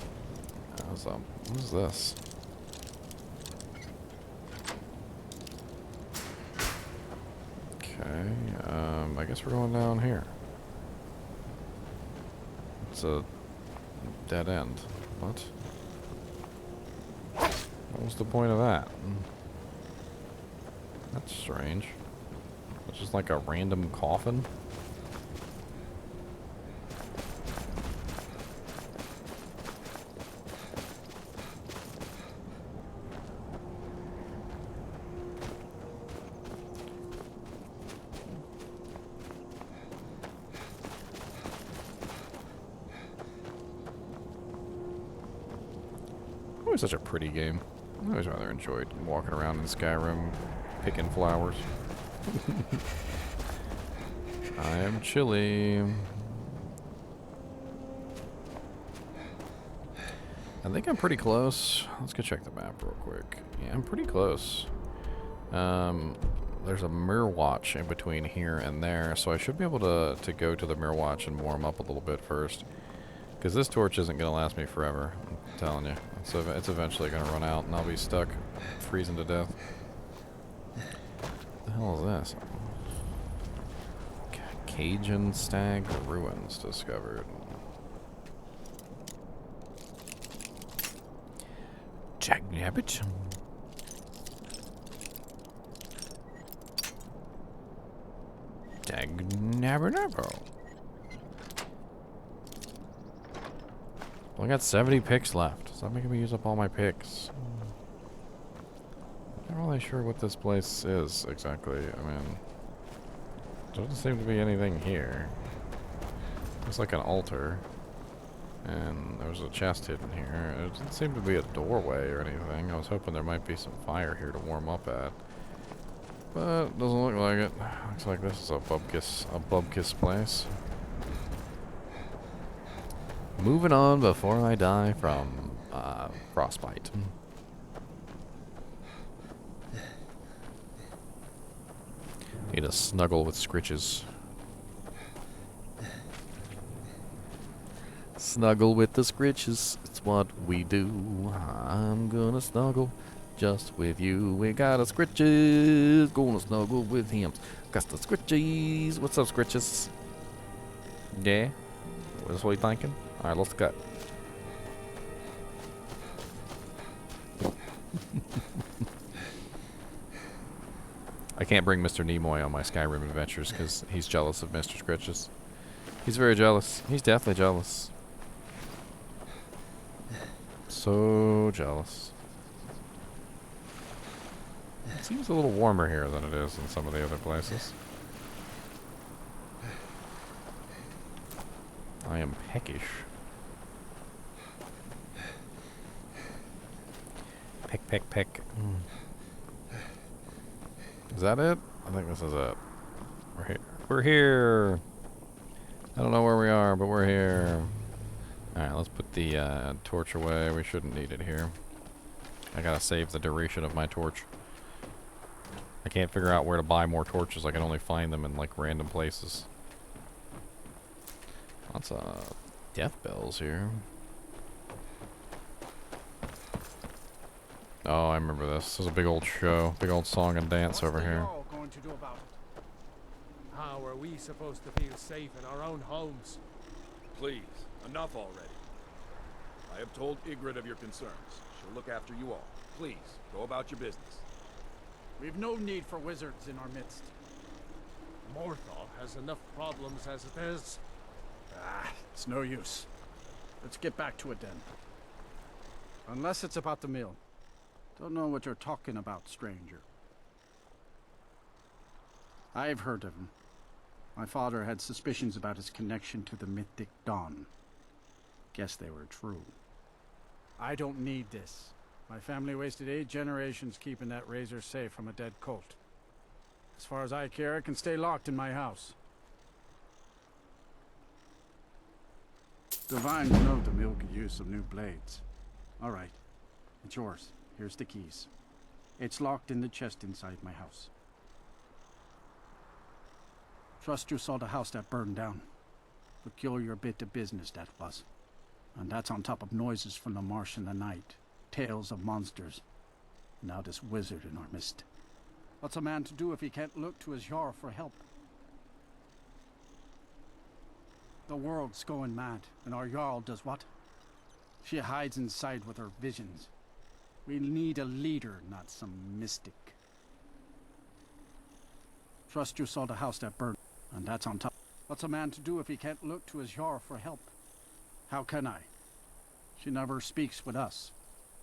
So, what is this? Okay, I guess we're going down here. It's a dead end. What? What was the point of that? That's strange. It's just like a random coffin. Always such a pretty game. I always rather enjoyed walking around in Skyrim, picking flowers. I am chilly. I think I'm pretty close. Let's go check the map real quick. Yeah, I'm pretty close. There's a mirror watch in between here and there, so I should be able to go to the mirror watch and warm up a little bit first. Because this torch isn't going to last me forever, I'm telling you. It's eventually going to run out, and I'll be stuck freezing to death. What the hell is this? Cajun Stag Ruins discovered. Jagnabbit. Dagnabernabo. Well, I got 70 picks left. Is that making me use up all my picks? I'm not really sure what this place is exactly. I mean, doesn't seem to be anything here. Looks like an altar. And there's a chest hidden here. It doesn't seem to be a doorway or anything. I was hoping there might be some fire here to warm up at. But it doesn't look like it. Looks like this is a bubkiss place. Moving on before I die from frostbite. Need a snuggle with Scritches. Snuggle with the Scritches, it's what we do. I'm gonna snuggle just with you. We got a Scritches, gonna snuggle with him. Got the Scritches. What's up, Scritches? Yeah? That's what you thinking? Alright, let's go. I can't bring Mr. Nimoy on my Skyrim adventures because he's jealous of Mr. Scritches. He's very jealous. He's definitely jealous. So jealous. It seems a little warmer here than it is in some of the other places. I am peckish. Peck, peck, peck. Is that it? I think this is it. We're here. We're here! I don't know where we are, but we're here. Alright, let's put the torch away. We shouldn't need it here. I gotta save the duration of my torch. I can't figure out where to buy more torches. I can only find them in, like, random places. Lots of death bells here. Oh, I remember this. This is a big old show. Big old song and dance over here. What are you going to do about it? How are we supposed to feel safe in our own homes? Please, enough already. I have told Ygritte of your concerns. She'll look after you all. Please, go about your business. We've no need for wizards in our midst. Morthal has enough problems as it is. It's no use. Let's get back to it then. Unless it's about the mill. Don't know what you're talking about, stranger. I've heard of him. My father had suspicions about his connection to the mythic Dawn. Guess they were true. I don't need this. My family wasted 8 generations keeping that razor safe from a dead cult. As far as I care, it can stay locked in my house. The Vines know the mill could use some new blades. All right, it's yours. Here's the keys. It's locked in the chest inside my house. Trust you saw the house that burned down. Peculiar bit of business that was. And that's on top of noises from the marsh in the night. Tales of monsters. Now this wizard in our midst. What's a man to do if he can't look to his Jarl for help? The world's going mad, and our Jarl does what? She hides inside with her visions. We need a leader, not some mystic. Trust you saw the house that burned, and that's on top. What's a man to do if he can't look to his Jarl for help? How can I? She never speaks with us.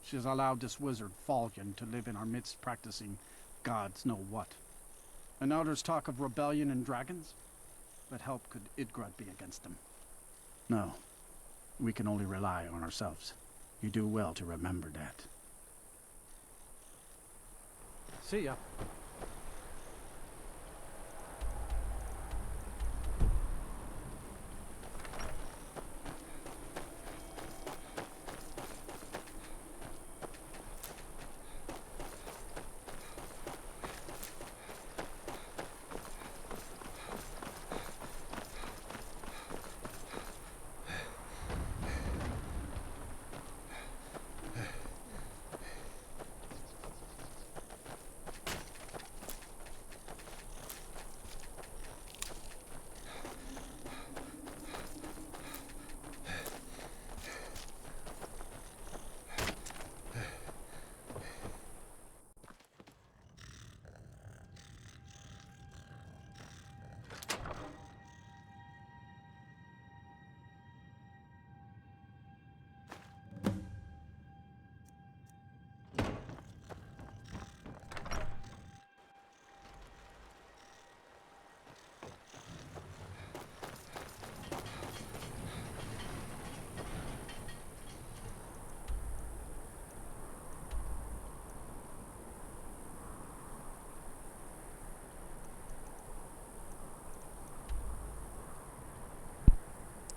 She's allowed this wizard, Falcon, to live in our midst practicing gods know what. And now there's talk of rebellion and dragons? What help could Ygritte be against them? No. We can only rely on ourselves. You do well to remember that. See ya.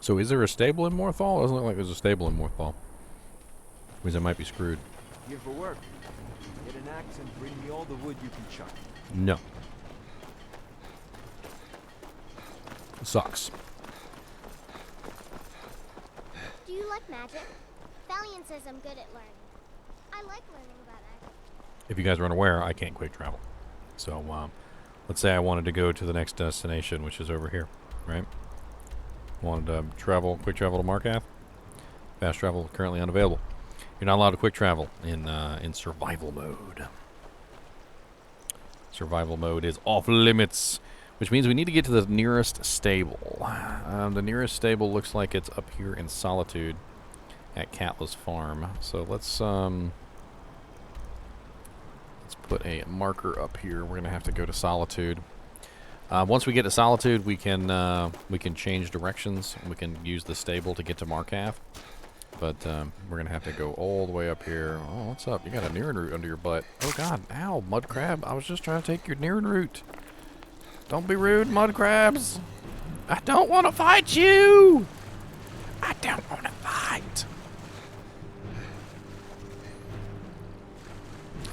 So is there a stable in Morthal? It doesn't look like there's a stable in Morthal. Means I might be screwed. Here for work. Get an axe and bring me all the wood you can chop. No. Sucks. Do you like magic? Valiant says I'm good at learning. I like learning about magic. If you guys are unaware, I can't quick travel. So, let's say I wanted to go to the next destination, which is over here, right? Wanted to quick travel to Markath. Fast travel currently unavailable. You're not allowed to quick travel in survival mode. Survival mode is off limits, which means we need to get to the nearest stable. The nearest stable looks like it's up here in Solitude at Catless Farm. So let's put a marker up here. We're gonna have to go to Solitude. Once we get to Solitude, we can change directions. We can use the stable to get to Markath. But we're going to have to go all the way up here. Oh, what's up? You got a Mehrune root under your butt. Oh, God. Ow, mud crab. I was just trying to take your Mehrune root. Don't be rude, mud crabs. I don't want to fight you. I don't want to fight.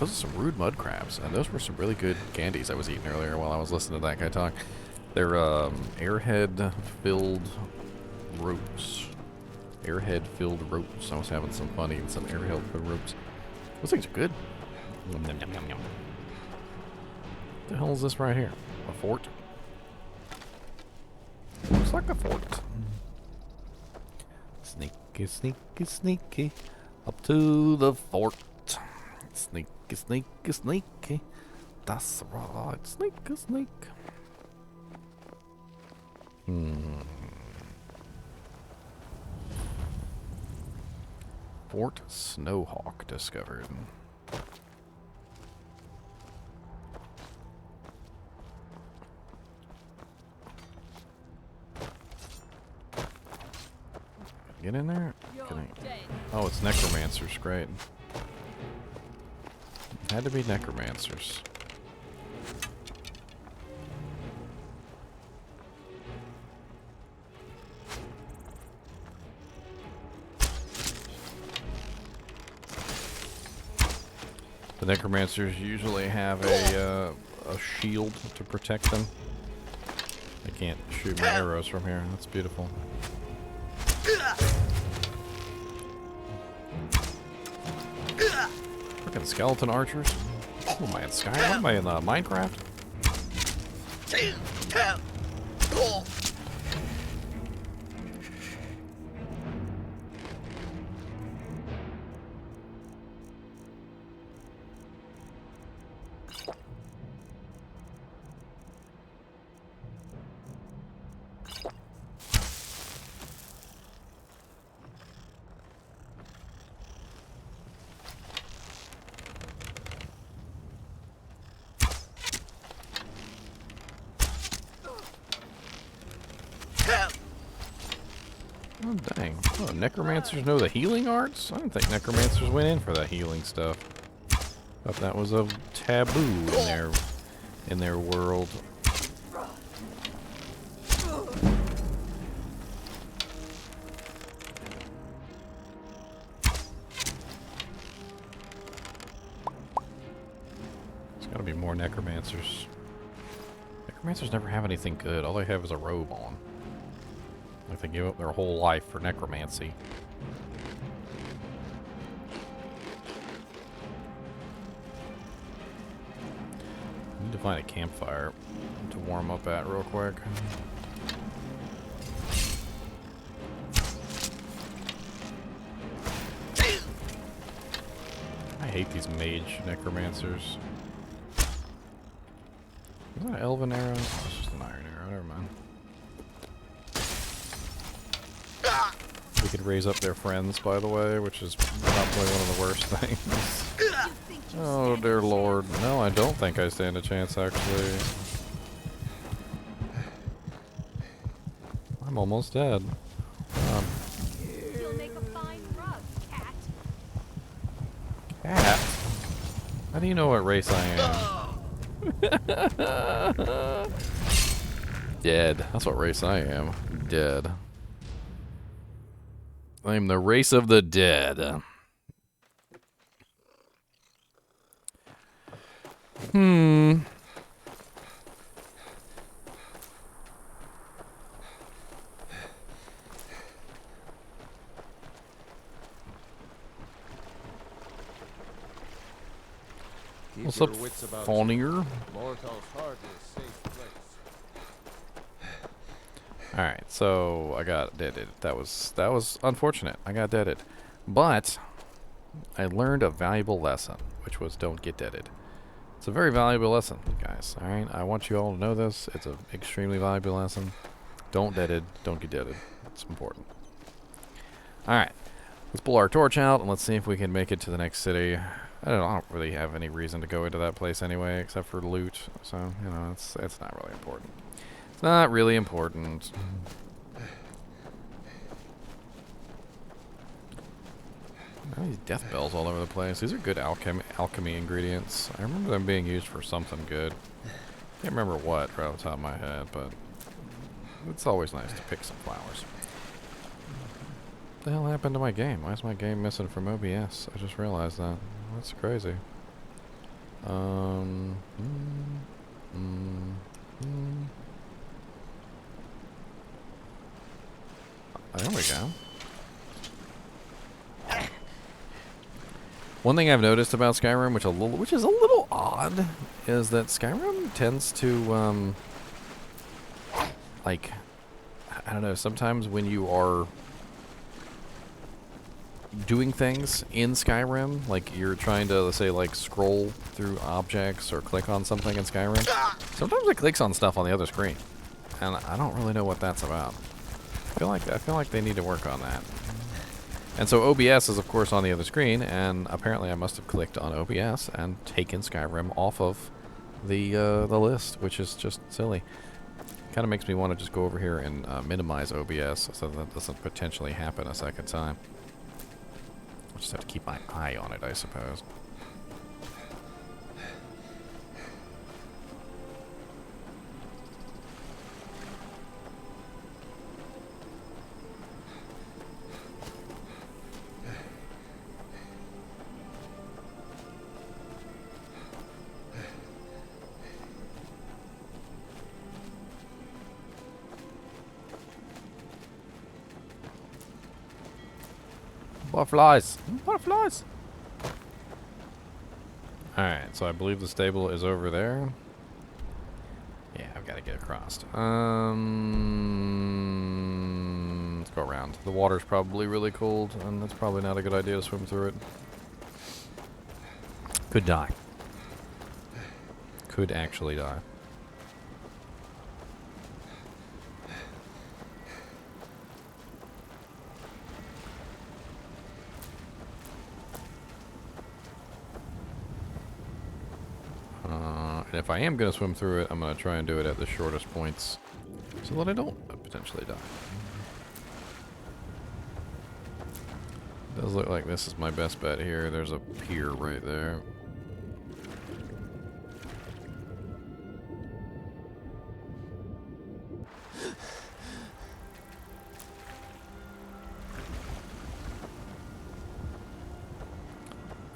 Those are some rude mud crabs. And those were some really good candies I was eating earlier while I was listening to that guy talk. They're airhead-filled ropes. Airhead-filled ropes. I was having some fun eating some airhead-filled ropes. Those things are good. Yum, yum, yum, yum, yum. What the hell is this right here? A fort? Looks like a fort. Sneaky, sneaky, sneaky. Up to the fort. Sneaky, sneaky, sneaky. That's right. Sneaky, sneak. Fort Snowhawk discovered. Get in there? Oh, it's necromancers. Great. Had to be necromancers. The necromancers usually have a shield to protect them. I can't shoot my arrows from here. That's beautiful. Freaking skeleton archers. Oh, am I in Skyrim? Am I in Minecraft? Oh, dang. Oh, necromancers know the healing arts? I didn't think necromancers went in for that healing stuff. Thought that was a taboo in their world. There's gotta be more necromancers. Necromancers never have anything good. All they have is a robe on. Like they give up their whole life for necromancy. I need to find a campfire to warm up at real quick. I hate these mage necromancers. Is that an Elven Arrow? Oh, it's just an iron arrow. Never mind. We could raise up their friends, by the way, which is probably one of the worst things. Oh, dear lord. No, I don't think I stand a chance, actually. I'm almost dead. You'll make a fine rug, cat. Cat? How do you know what race I am? Dead. That's what race I am. Dead. I'm the race of the dead. Hmm. Keep What's your up, wits about you. Falmer? Mortal's heart is a safe place. Alright, so I got deaded. That was unfortunate. I got deaded. But I learned a valuable lesson, which was don't get deaded. It's a very valuable lesson, guys. Alright, I want you all to know this. It's an extremely valuable lesson. Don't deaded. Don't get deaded. It's important. Alright, let's pull our torch out and let's see if we can make it to the next city. I don't really have any reason to go into that place anyway, except for loot. So, you know, it's not really important. It's not really important. Oh, these death bells all over the place. These are good alchemy ingredients. I remember them being used for something good. Can't remember what right off the top of my head, but it's always nice to pick some flowers. What the hell happened to my game? Why is my game missing from OBS? I just realized that. That's crazy. Oh, there we go. One thing I've noticed about Skyrim, which is a little odd, is that Skyrim tends to like, I don't know, sometimes when you are doing things in Skyrim, like you're trying to, let's say, like scroll through objects or click on something in Skyrim, sometimes it clicks on stuff on the other screen, and I don't really know what that's about. I feel like they need to work on that. And so OBS is of course on the other screen, and apparently I must have clicked on OBS and taken Skyrim off of the list, which is just silly. Kind of makes me want to just go over here and minimize OBS so that doesn't potentially happen a second time. I'll just have to keep my eye on it, I suppose. Butterflies! Butterflies! Alright, so I believe the stable is over there. Yeah, I've got to get across. Let's go around. The water's probably really cold, and that's probably not a good idea to swim through it. Could die. Could actually die. And if I am going to swim through it, I'm going to try and do it at the shortest points so that I don't potentially die. It does look like this is my best bet here. There's a pier right there.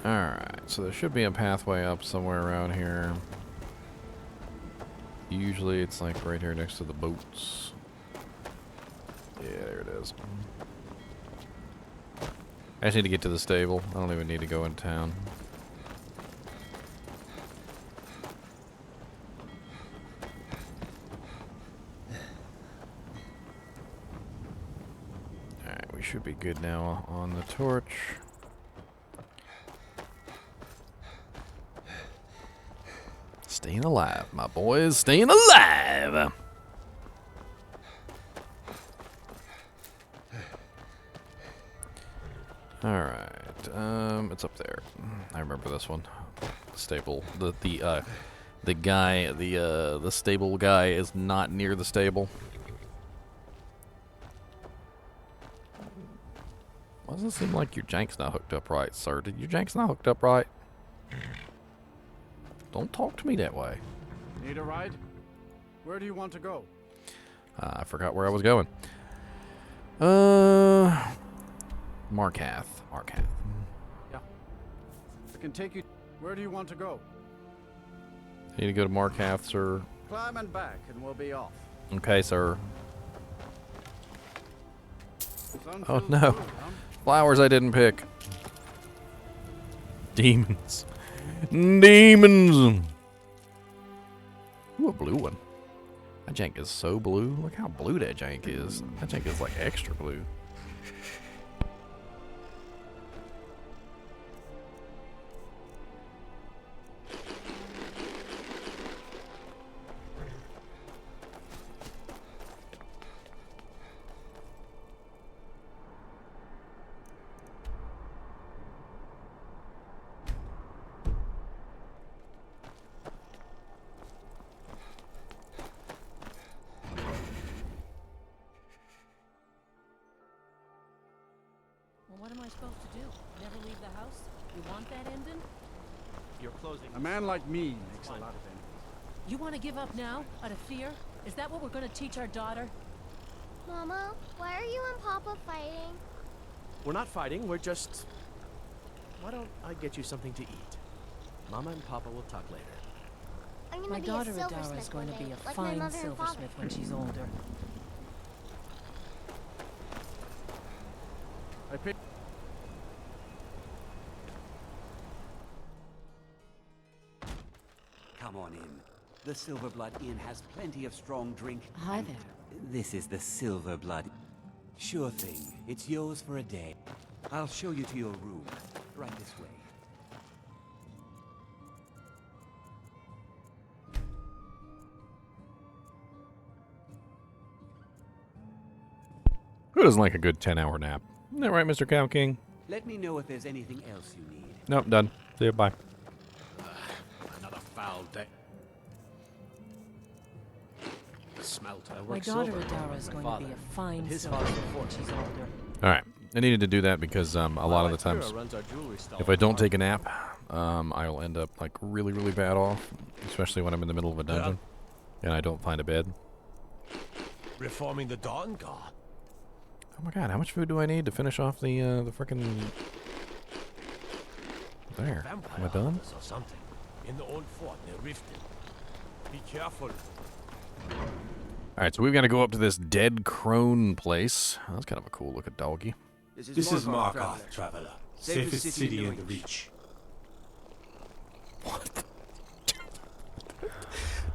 Alright, so there should be a pathway up somewhere around here. Usually it's like right here next to the boats. Yeah, there it is. I just need to get to the stable. I don't even need to go in town. Alright, we should be good now on the torch. Staying alive, my boys. Staying alive! Alright, it's up there. I remember this one. Stable. The stable guy is not near the stable. Why does it seem like your jank's not hooked up right, sir? Did your jank's not hooked up right? Don't talk to me that way. Need a ride? Where do you want to go? I forgot where I was going. Markath. Yeah. I can take you. Where do you want to go? Need to go to Markath, sir. Climb and back, and we'll be off. Okay, sir. Sun Oh feels no. good, huh? Flowers I didn't pick. Demons. Demons! Ooh, a blue one. That jank is so blue. Look how blue that jank is. That jank is like extra blue. Well, what am I supposed to do? Never leave the house? You want that ending? You're closing. A man like me makes a lot of enemies. You want to give up now, out of fear? Is that what we're going to teach our daughter? Mama, why are you and Papa fighting? We're not fighting. We're just. Why don't I get you something to eat? Mama and Papa will talk later. I'm gonna My be daughter a Adara silversmith is going to one be day, a like my fine mother and father. silversmith when she's older. I pick. Come on in. The Silverblood Inn has plenty of strong drink. Hi there. This is the Silverblood. Sure thing. It's yours for a day. I'll show you to your room. Right this way. Who doesn't like a good 10-hour nap? Isn't that right, Mr. Cow King? Let me know if there's anything else you need. Nope, done. See you, bye. Another foul day. The smelter. My daughter Adara is going to be a fine silversmith when she's older. Alright, I needed to do that because a lot of the times, if I don't take a nap, I'll end up like really, really bad off, especially when I'm in the middle of a dungeon and I don't find a bed. Reforming the Dawn Guard. Oh my god, how much food do I need to finish off the frickin'... There. Am I done? Or something. In the old fort near Riften. Be careful. Alright, so we've got to go up to this dead crone place. Oh, that's kind of a cool looking doggy. This is Markath, traveler. Safest city in the Reach.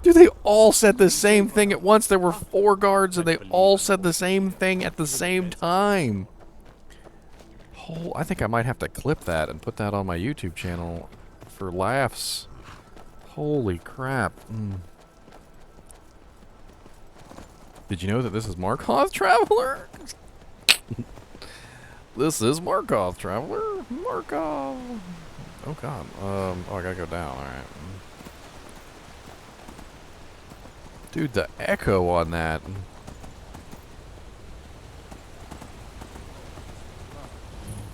Dude, they all said the same thing at once. There were 4 guards and they all said the same thing at the same time. Oh, I think I might have to clip that and put that on my YouTube channel for laughs. Holy crap. Did you know that this is Markath, Traveler? This is Markath, Traveler. Markath. Oh god. Oh, I gotta go down. Alright. Dude, the echo on that.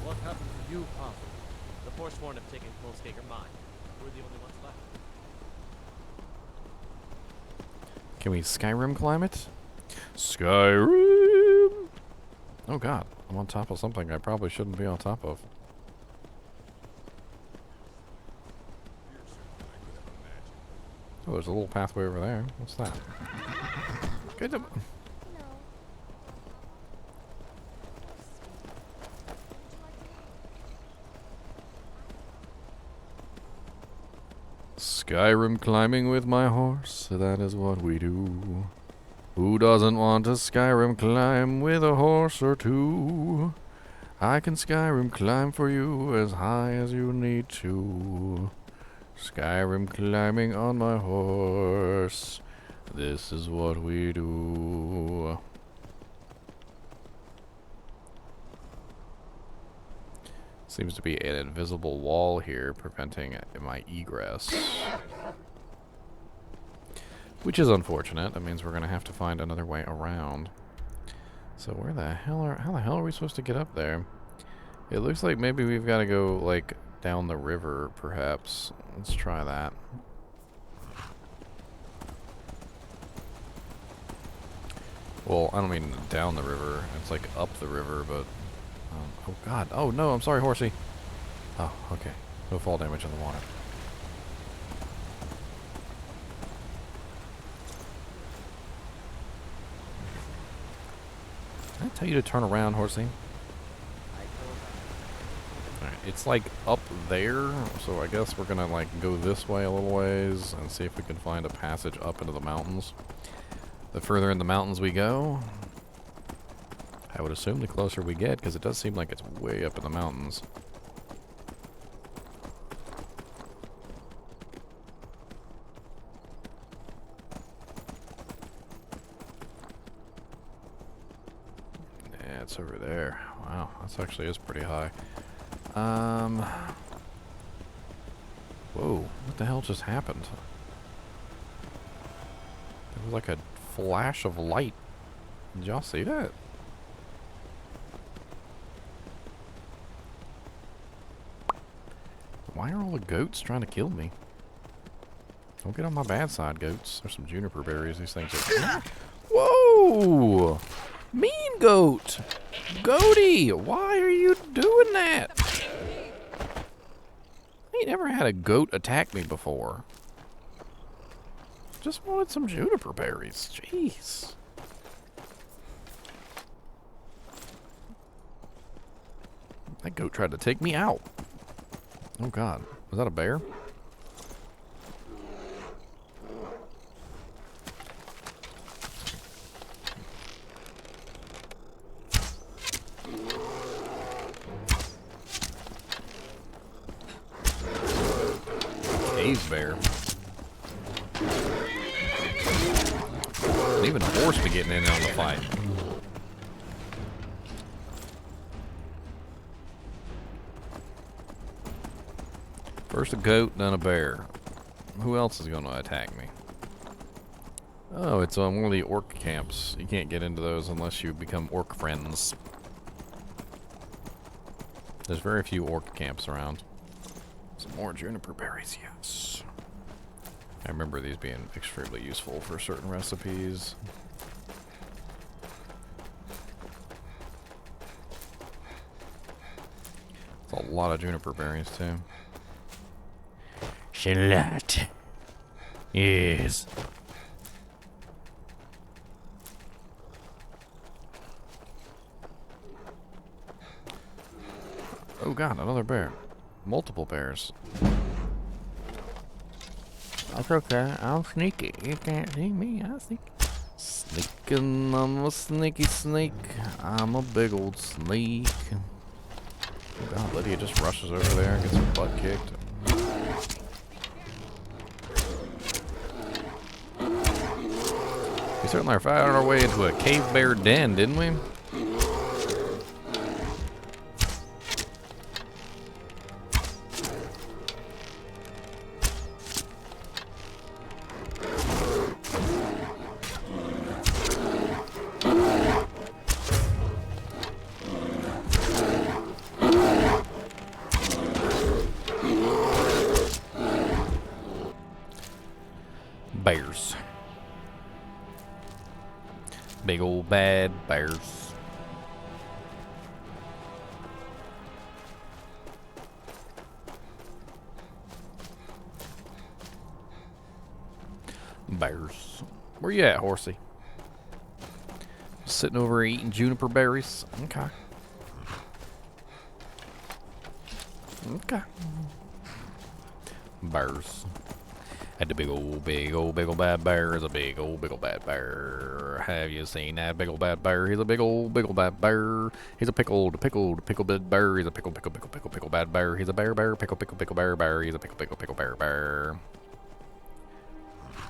What happened to you, Papa? The Forsworn have taken Mulskaker mine. We're the only ones left. Can we Skyrim climb it? Skyrim! Oh god, I'm on top of something I probably shouldn't be on top of. Oh, there's a little pathway over there. What's that? Good to... Skyrim climbing with my horse, that is what we do. Who doesn't want to Skyrim climb with a horse or two? I can Skyrim climb for you as high as you need to. Skyrim climbing on my horse, this is what we do. Seems to be an invisible wall here preventing my egress. Which is unfortunate. That means we're going to have to find another way around. So how the hell are we supposed to get up there? It looks like maybe we've got to go like down the river perhaps. Let's try that. Well, I don't mean down the river. It's like up the river, but Oh god. Oh no, I'm sorry, horsey. Oh, okay. No fall damage in the water. Did I tell you to turn around, horsey? Alright, it's like up there, so I guess we're gonna like go this way a little ways and see if we can find a passage up into the mountains. The further in the mountains we go, I would assume the closer we get, because it does seem like it's way up in the mountains. Yeah, it's over there. Wow, that actually is pretty high. Whoa, what the hell just happened? There was like a flash of light. Did y'all see that? Why are all the goats trying to kill me? Don't get on my bad side, goats. There's some juniper berries. These things are... Whoa! Mean goat! Goaty! Why are you doing that? I ain't never had a goat attack me before. Just wanted some juniper berries. Jeez. That goat tried to take me out. Oh god. Was that a bear? Cave bear. And even a horse be getting in on the fight. First a goat, then a bear. Who else is going to attack me? Oh, it's on one of the orc camps. You can't get into those unless you become orc friends. There's very few orc camps around. Some more juniper berries, yes. I remember these being extremely useful for certain recipes. It's a lot of juniper berries, too. Shallot. Yes. Oh god, another bear. Multiple bears. That's okay. I'm sneaky. You can't see me. I think. Sneaking. I'm a sneaky snake. I'm a big old snake. Oh god, Lydia just rushes over there and gets her butt kicked. We certainly are finding our way into a cave bear den, didn't we? Bears. Big old bad bears. Bears. Where you at, horsey? Sitting over eating juniper berries? Okay. Okay. Bears. And the big old bad bear is a big old bad bear. Have you seen that big old bad bear? He's a big old bad bear. He's a pickled bad bear. He's a pickle bad bear. He's a bear pickle bear. He's a pickle bear.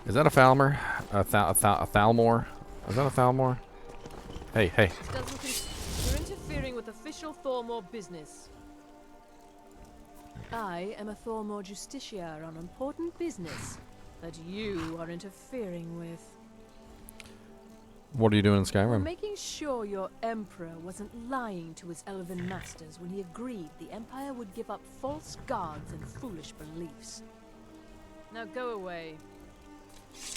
Is that a Falmer? A Falmor? Is that a Falmor? Hey. You're interfering with official Falmer business. I am a Falmer justiciar on important business that you are interfering with. What are you doing in We're Skyrim? making sure your emperor wasn't lying to his elven masters when he agreed the empire would give up false gods and foolish beliefs. Now go away.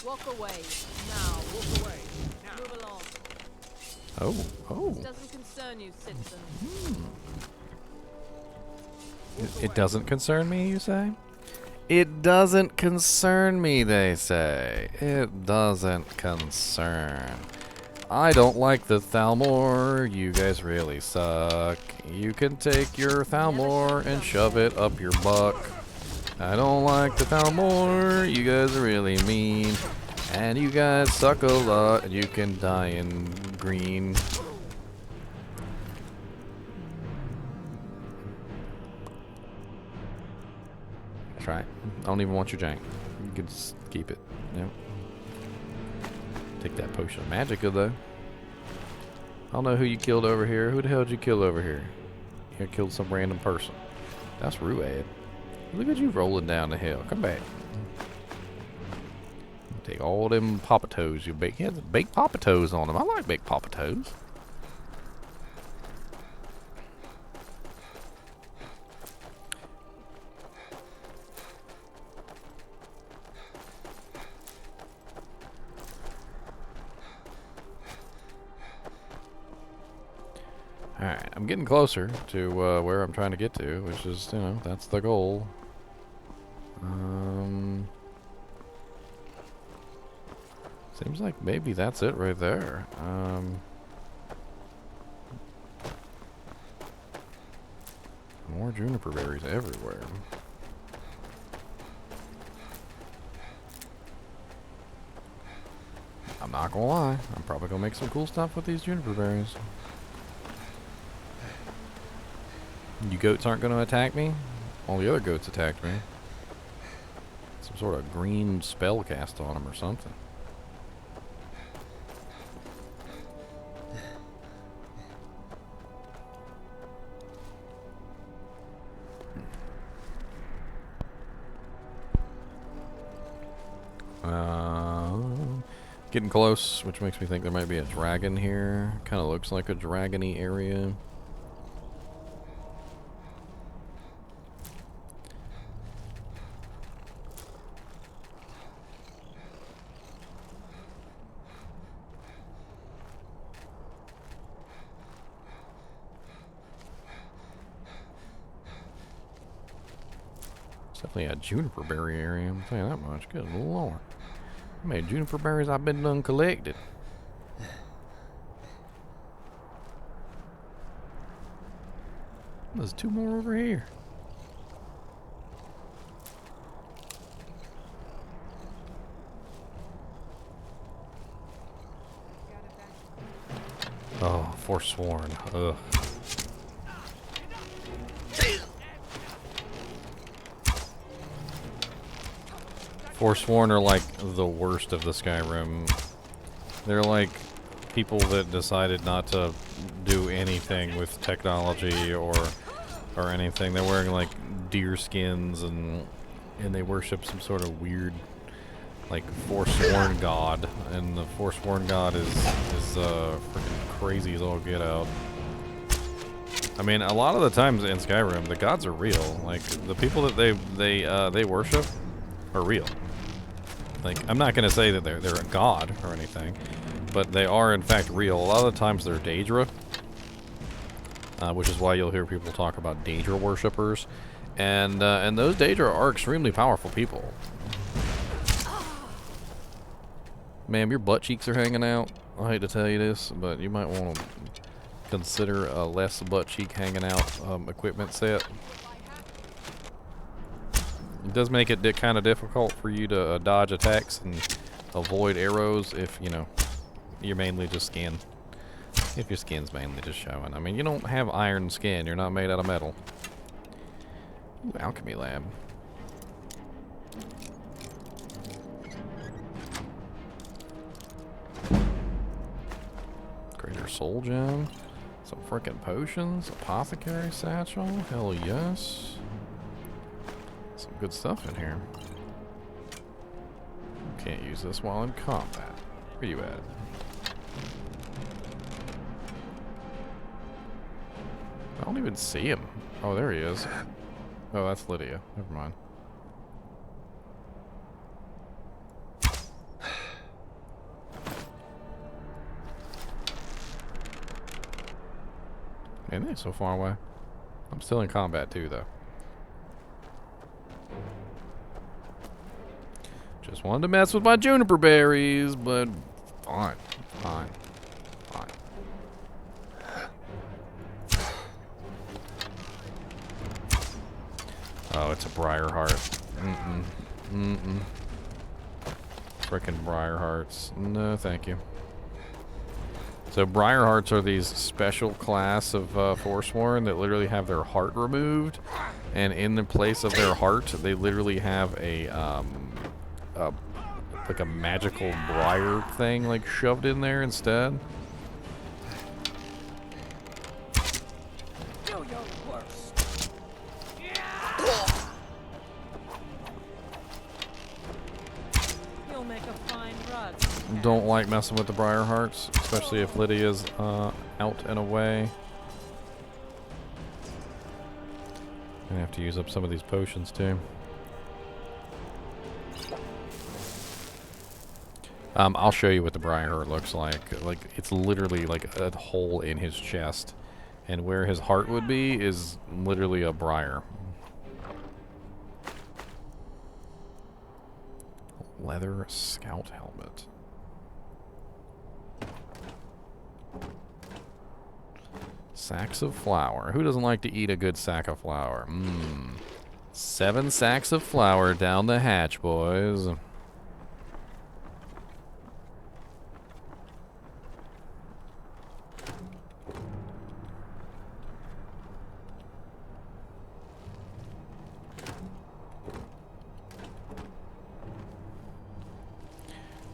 Walk away. Now. Walk away. Now. Move along. Oh, This doesn't concern you, citizen. It doesn't concern me, you say? It doesn't concern me, they say. It doesn't concern. I don't like the Falmer. You guys really suck. You can take your Falmer and shove it up your buck. I don't like the Falmer. You guys are really mean. And you guys suck a lot. And you can die in green. Try it. I don't even want your jank. You can just keep it. Yep. Take that potion of magicka though. I don't know who you killed over here. Who the hell did you kill over here? You killed some random person. That's Ruad. Look at you rolling down the hill. Come back. Take all them poppatoes you bake. He has baked poppatoes on them. I like baked poppatoes. Alright, I'm getting closer to where I'm trying to get to, which is, you know, that's the goal. Seems like maybe that's it right there. More juniper berries everywhere. I'm not gonna lie, I'm probably gonna make some cool stuff with these juniper berries. You goats aren't gonna attack me? All the other goats attacked me. Some sort of green spell cast on them or something. Getting close, which makes me think there might be a dragon here. Kind of looks like a dragony area. It's definitely a juniper berry area, I'm telling you that much. Good lord. How many juniper berries I've been done collected? There's two more over here. Oh, forsworn. Ugh. Forsworn are like the worst of the Skyrim. They're like people that decided not to do anything with technology or anything. They're wearing like deer skins and they worship some sort of weird like Forsworn god, and the Forsworn god is freaking crazy as all get out. I mean, a lot of the times in Skyrim, the gods are real. Like the people that they worship are real. Like, I'm not gonna say that they're a god or anything, but they are in fact real. A lot of the times they're Daedra, which is why you'll hear people talk about Daedra worshippers, and those Daedra are extremely powerful people. Ma'am, your butt cheeks are hanging out. I hate to tell you this, but you might want to consider a less butt cheek hanging out equipment set. It does make it kind of difficult for you to dodge attacks and avoid arrows if, you know, you're mainly just skin. If your skin's mainly just showing. I mean, you don't have iron skin. You're not made out of metal. Ooh, Alchemy Lab. Greater Soul Gem. Some frickin' potions. Apothecary Satchel. Hell yes. Some good stuff in here. Can't use this while in combat. Where you at? I don't even see him. Oh, there he is. Oh, that's Lydia. Never mind. Ain't they so far away? I'm still in combat too, though. Just wanted to mess with my juniper berries, but fine, fine, fine. Oh, it's a Briar Heart. Frickin' Briar Hearts. No, thank you. So Briar Hearts are these special class of Forsworn that literally have their heart removed, and in the place of their heart, they literally have a like a magical briar thing like shoved in there instead. Do your worst. You'll make a fine rug. Don't like messing with the Briar Hearts, especially if Lydia's out and away. Gonna have to use up some of these potions too. I'll show you what the Briar Heart looks like. Like, it's literally like a hole in his chest, and where his heart would be is literally a briar. Leather scout helmet. Sacks of flour. Who doesn't like to eat a good sack of flour? 7 sacks of flour down the hatch, boys.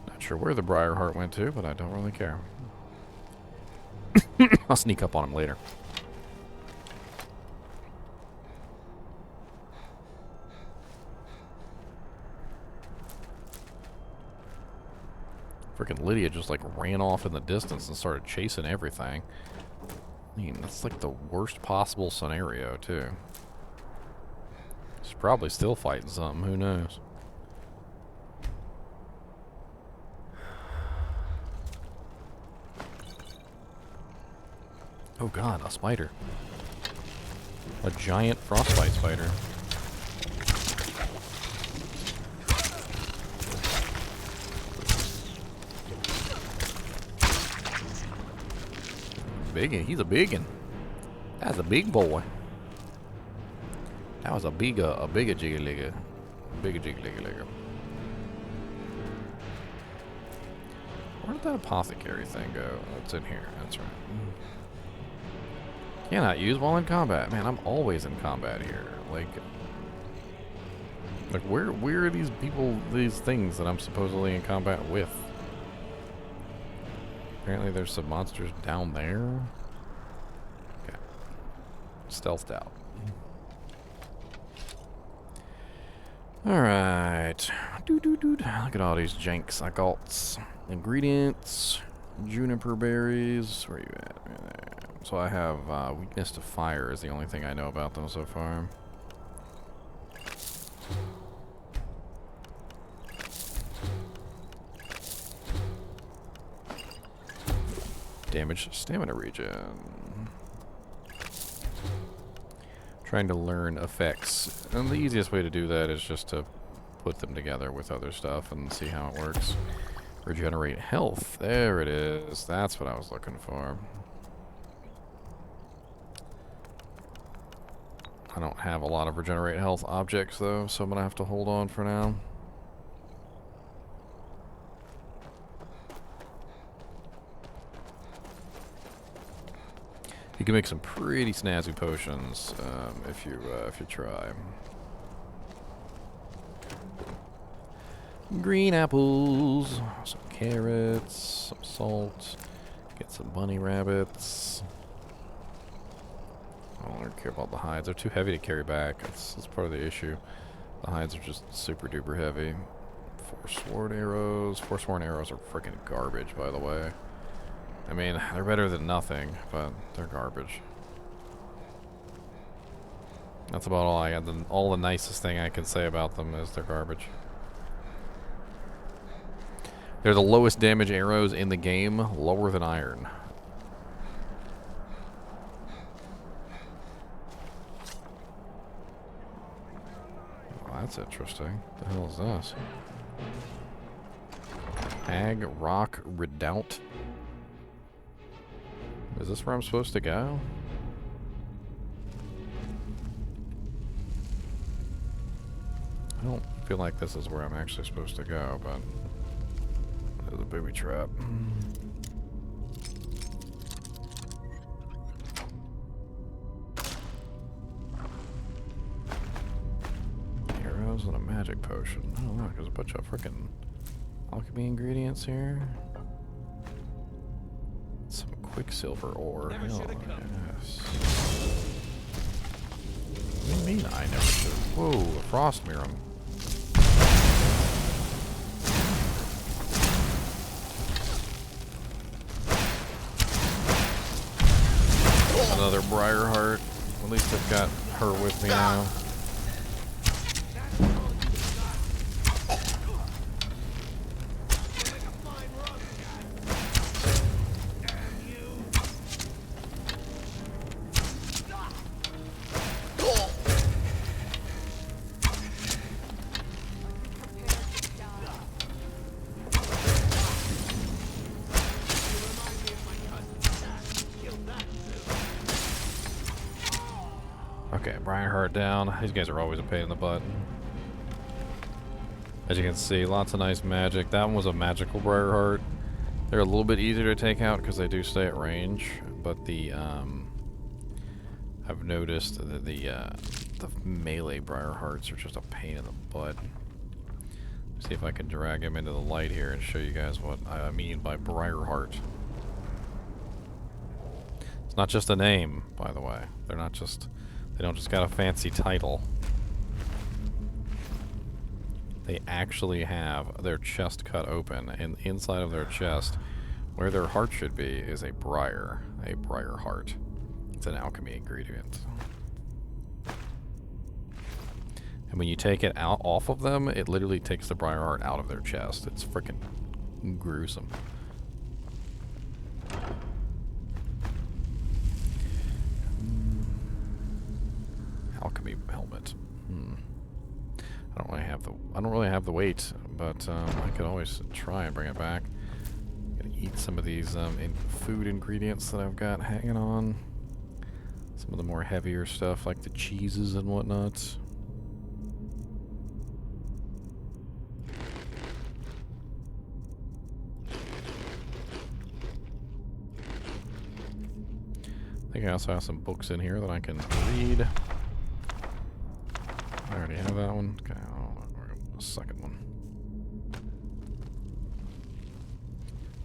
Not sure where the Briar Heart went to, but I don't really care. I'll sneak up on him later. Freaking Lydia just like ran off in the distance and started chasing everything. I mean, that's like the worst possible scenario, too. She's probably still fighting something, who knows? Oh god, a spider. A giant frostbite spider. Big, he's a big one. That's a big boy. That was a bigger jiggy-ligger. Bigger jiggy-ligger. Where did that apothecary thing go? Oh, it's in here, that's right. Cannot use while in combat. Man, I'm always in combat here. Like where are these people, these things that I'm supposedly in combat with? Apparently there's some monsters down there. Okay. Stealthed out. Alright. Look at all these janks I got. Ingredients. Juniper berries. Where are you at? Right there. So I have weakness to fire is the only thing I know about them so far. Damage stamina regen. Trying to learn effects. And the easiest way to do that is just to put them together with other stuff and see how it works. Regenerate health. There it is. That's what I was looking for. I don't have a lot of regenerate health objects though, so I'm gonna have to hold on for now. You can make some pretty snazzy potions if you try. Green apples, some carrots, some salt, get some bunny rabbits. I don't care about the hides. They're too heavy to carry back. That's part of the issue. The hides are just super duper heavy. Forsworn arrows. Forsworn arrows are freaking garbage, by the way. I mean, they're better than nothing, but they're garbage. That's about all I got. All the nicest thing I can say about them is they're garbage. They're the lowest damage arrows in the game, lower than iron. that's interesting. What the hell is this? Hag Rock Redoubt. Is this where I'm supposed to go? I don't feel like this is where I'm actually supposed to go, but there's a booby trap. Arrows and a magic potion. Oh look, there's a bunch of freaking alchemy ingredients here. Some quicksilver ore. Hell yes. What do you mean I never should? Whoa, a frost Mehrune. Another Briar Heart. At least I've got her with me now. Okay, Briar Heart down. These guys are always a pain in the butt. As you can see, lots of nice magic. That one was a magical Briar Heart. They're a little bit easier to take out because they do stay at range, but the I've noticed that the melee Briar Hearts are just a pain in the butt. See if I can drag him into the light here and show you guys what I mean by Briar Heart. It's not just a name, by the way. They're not just... They don't just got a fancy title. They actually have their chest cut open, and inside of their chest, where their heart should be, is a Briar Heart. It's an alchemy ingredient. And when you take it out off of them, it literally takes the Briar Heart out of their chest. It's freaking gruesome. Alchemy Helmet. I don't really have the weight, but I could always try and bring it back. Gonna eat some of these food ingredients that I've got hanging on. Some of the more heavier stuff, like the cheeses and whatnot. I think I also have some books in here that I can read. I already have that one. Okay, we're going to the second one.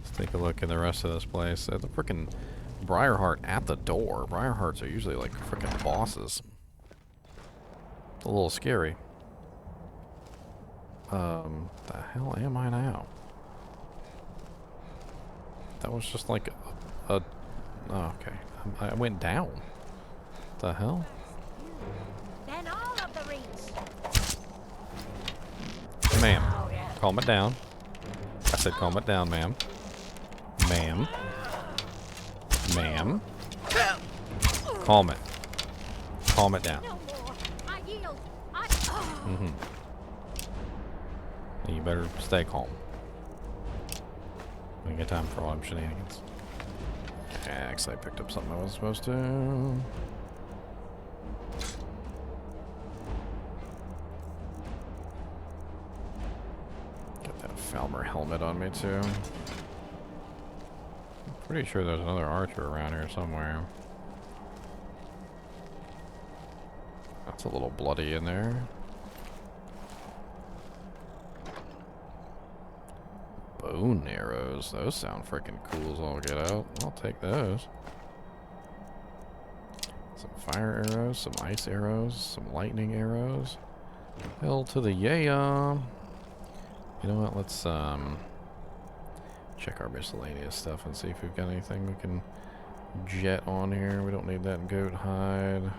Let's take a look in the rest of this place. There's a freaking Briar Heart at the door. Briar Hearts are usually like freaking bosses. It's a little scary. The hell am I now? That was just like a oh, okay. I went down. The hell? Then all of the reach. Ma'am, calm it down. I said calm it down, ma'am. Ma'am. Ma'am. Calm it. Calm it down. No more. I yield. You better stay calm. We ain't got time for all them shenanigans. Yeah, I picked up something I wasn't supposed to. Get that Falmer Helmet on me too. I'm pretty sure there's another archer around here somewhere. That's a little bloody in there. Bone arrows. Those sound freaking cool as all get out. I'll take those. Some fire arrows, some ice arrows, some lightning arrows. Hell to the yeah. You know what? Let's check our miscellaneous stuff and see if we've got anything we can jet on here. We don't need that goat hide.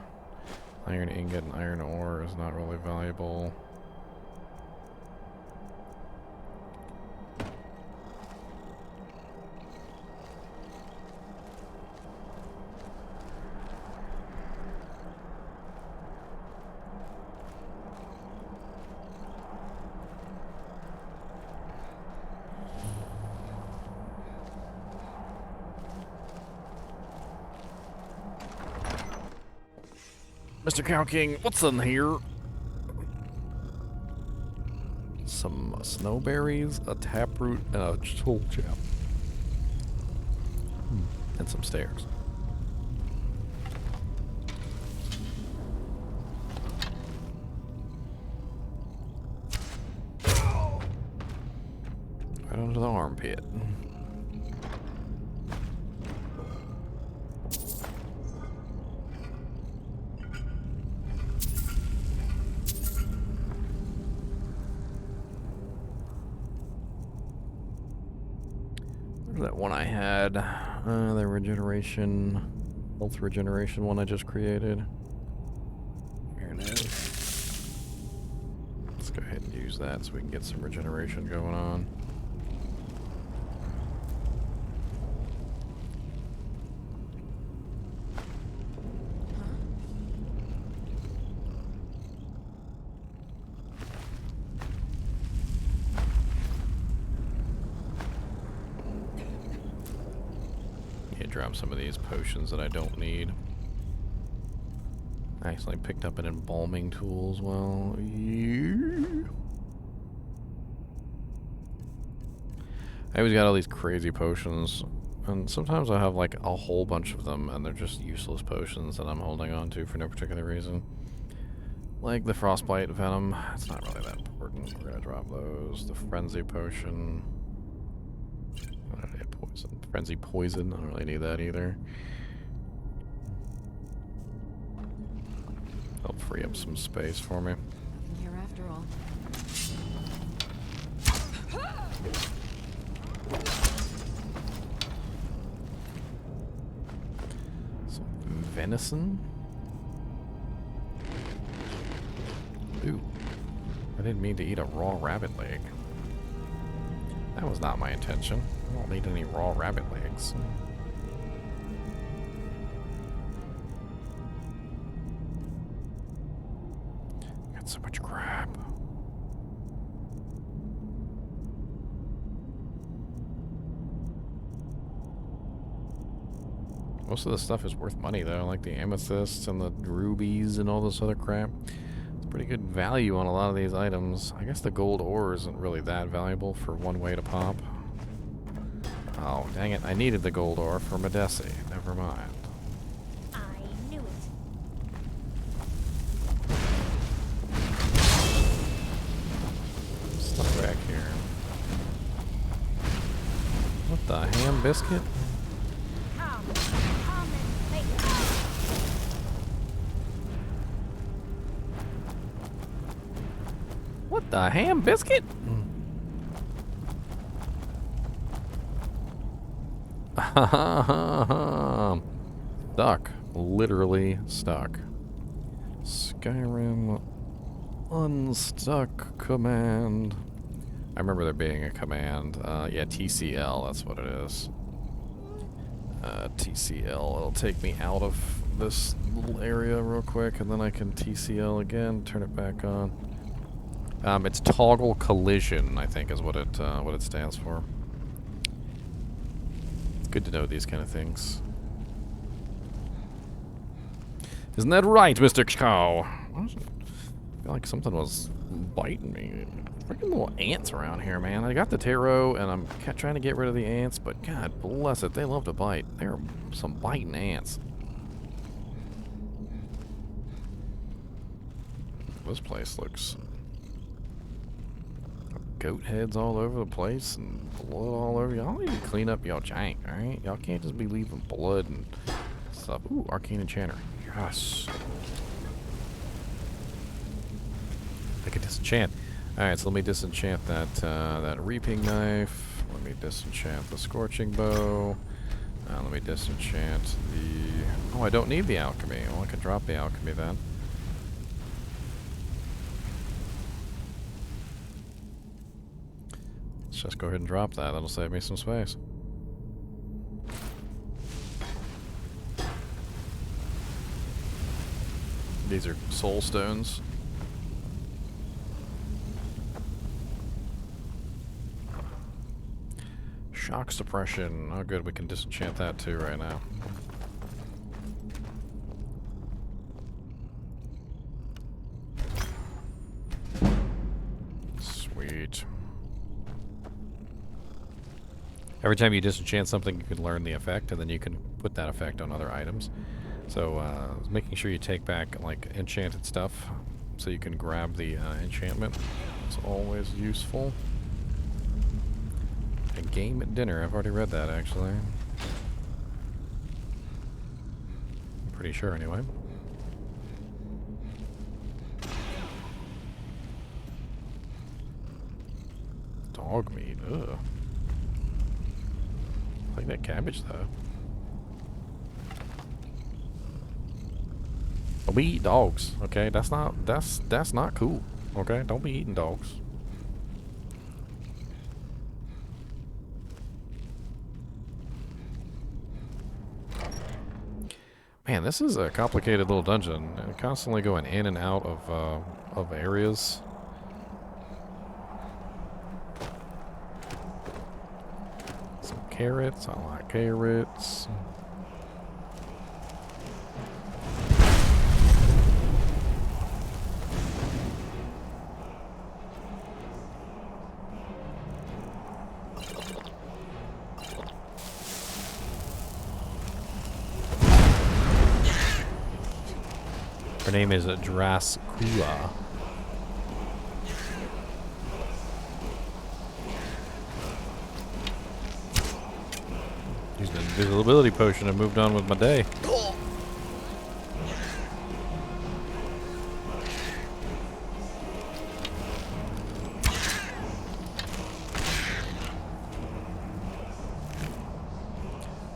Iron ingot and iron ore is not really valuable. Mr. Cow King, what's in here? Some snowberries, a taproot, and a tool chap. And some stairs. Right under the armpit. That one I had, the regeneration, health regeneration one I just created. Here it is. Let's go ahead and use that so we can get some regeneration going on. Drop some of these potions that I don't need. I actually picked up an embalming tool as well. Yeah. I always got all these crazy potions, and sometimes I have like a whole bunch of them, and they're just useless potions that I'm holding on to for no particular reason. Like the frostbite venom, it's not really that important. We're gonna drop those. The frenzy potion. I don't need poison. Frenzy poison, I don't really need that either. That'll free up some space for me. Nothing here after all. Some venison? Ooh. I didn't mean to eat a raw rabbit leg. That was not my intention. I don't need any raw rabbit legs. Got so much crap. Most of the stuff is worth money though, like the amethysts and the rubies and all this other crap. It's pretty good value on a lot of these items. I guess the gold ore isn't really that valuable for one way to pop. Oh, dang it. I needed the gold ore for Medesi. Never mind. I knew it. Stuff back here. What the ham biscuit? What the ham biscuit? Stuck. Literally stuck. Skyrim unstuck command. I remember there being a command. Yeah, TCL, that's what it is. TCL. It'll take me out of this little area real quick, and then I can TCL again, turn it back on. It's toggle collision, I think, is what it stands for. It's good to know these kind of things. Isn't that right, Mr. Cow? I feel like something was biting me. Freaking little ants around here, man. I got the tarot, and I'm trying to get rid of the ants, but God bless it, they love to bite. There are some biting ants. This place looks... goat heads all over the place and blood all over. Y'all need to clean up y'all jank, alright? Y'all can't just be leaving blood and stuff. Ooh, arcane enchanter. Yes. I can disenchant. Alright, so let me disenchant that reaping knife. Let me disenchant the scorching bow. Let me disenchant the... Oh, I don't need the alchemy. Well, I can drop the alchemy then. Let's just go ahead and drop that. That'll save me some space. These are soul stones. Shock suppression. Oh good, we can disenchant that too right now. Sweet. Every time you disenchant something, you can learn the effect, and then you can put that effect on other items. So, making sure you take back, like, enchanted stuff, so you can grab the enchantment. It's always useful. A game at dinner. I've already read that, actually. I'm pretty sure, anyway. Dog meat. Ugh. I like that cabbage, though. Don't be eating dogs, okay? That's not cool, okay? Don't be eating dogs. Man, this is a complicated little dungeon. Constantly going in and out of areas. Some carrots. I like carrots. Her name is Draskua. Used an invisibility potion and moved on with my day.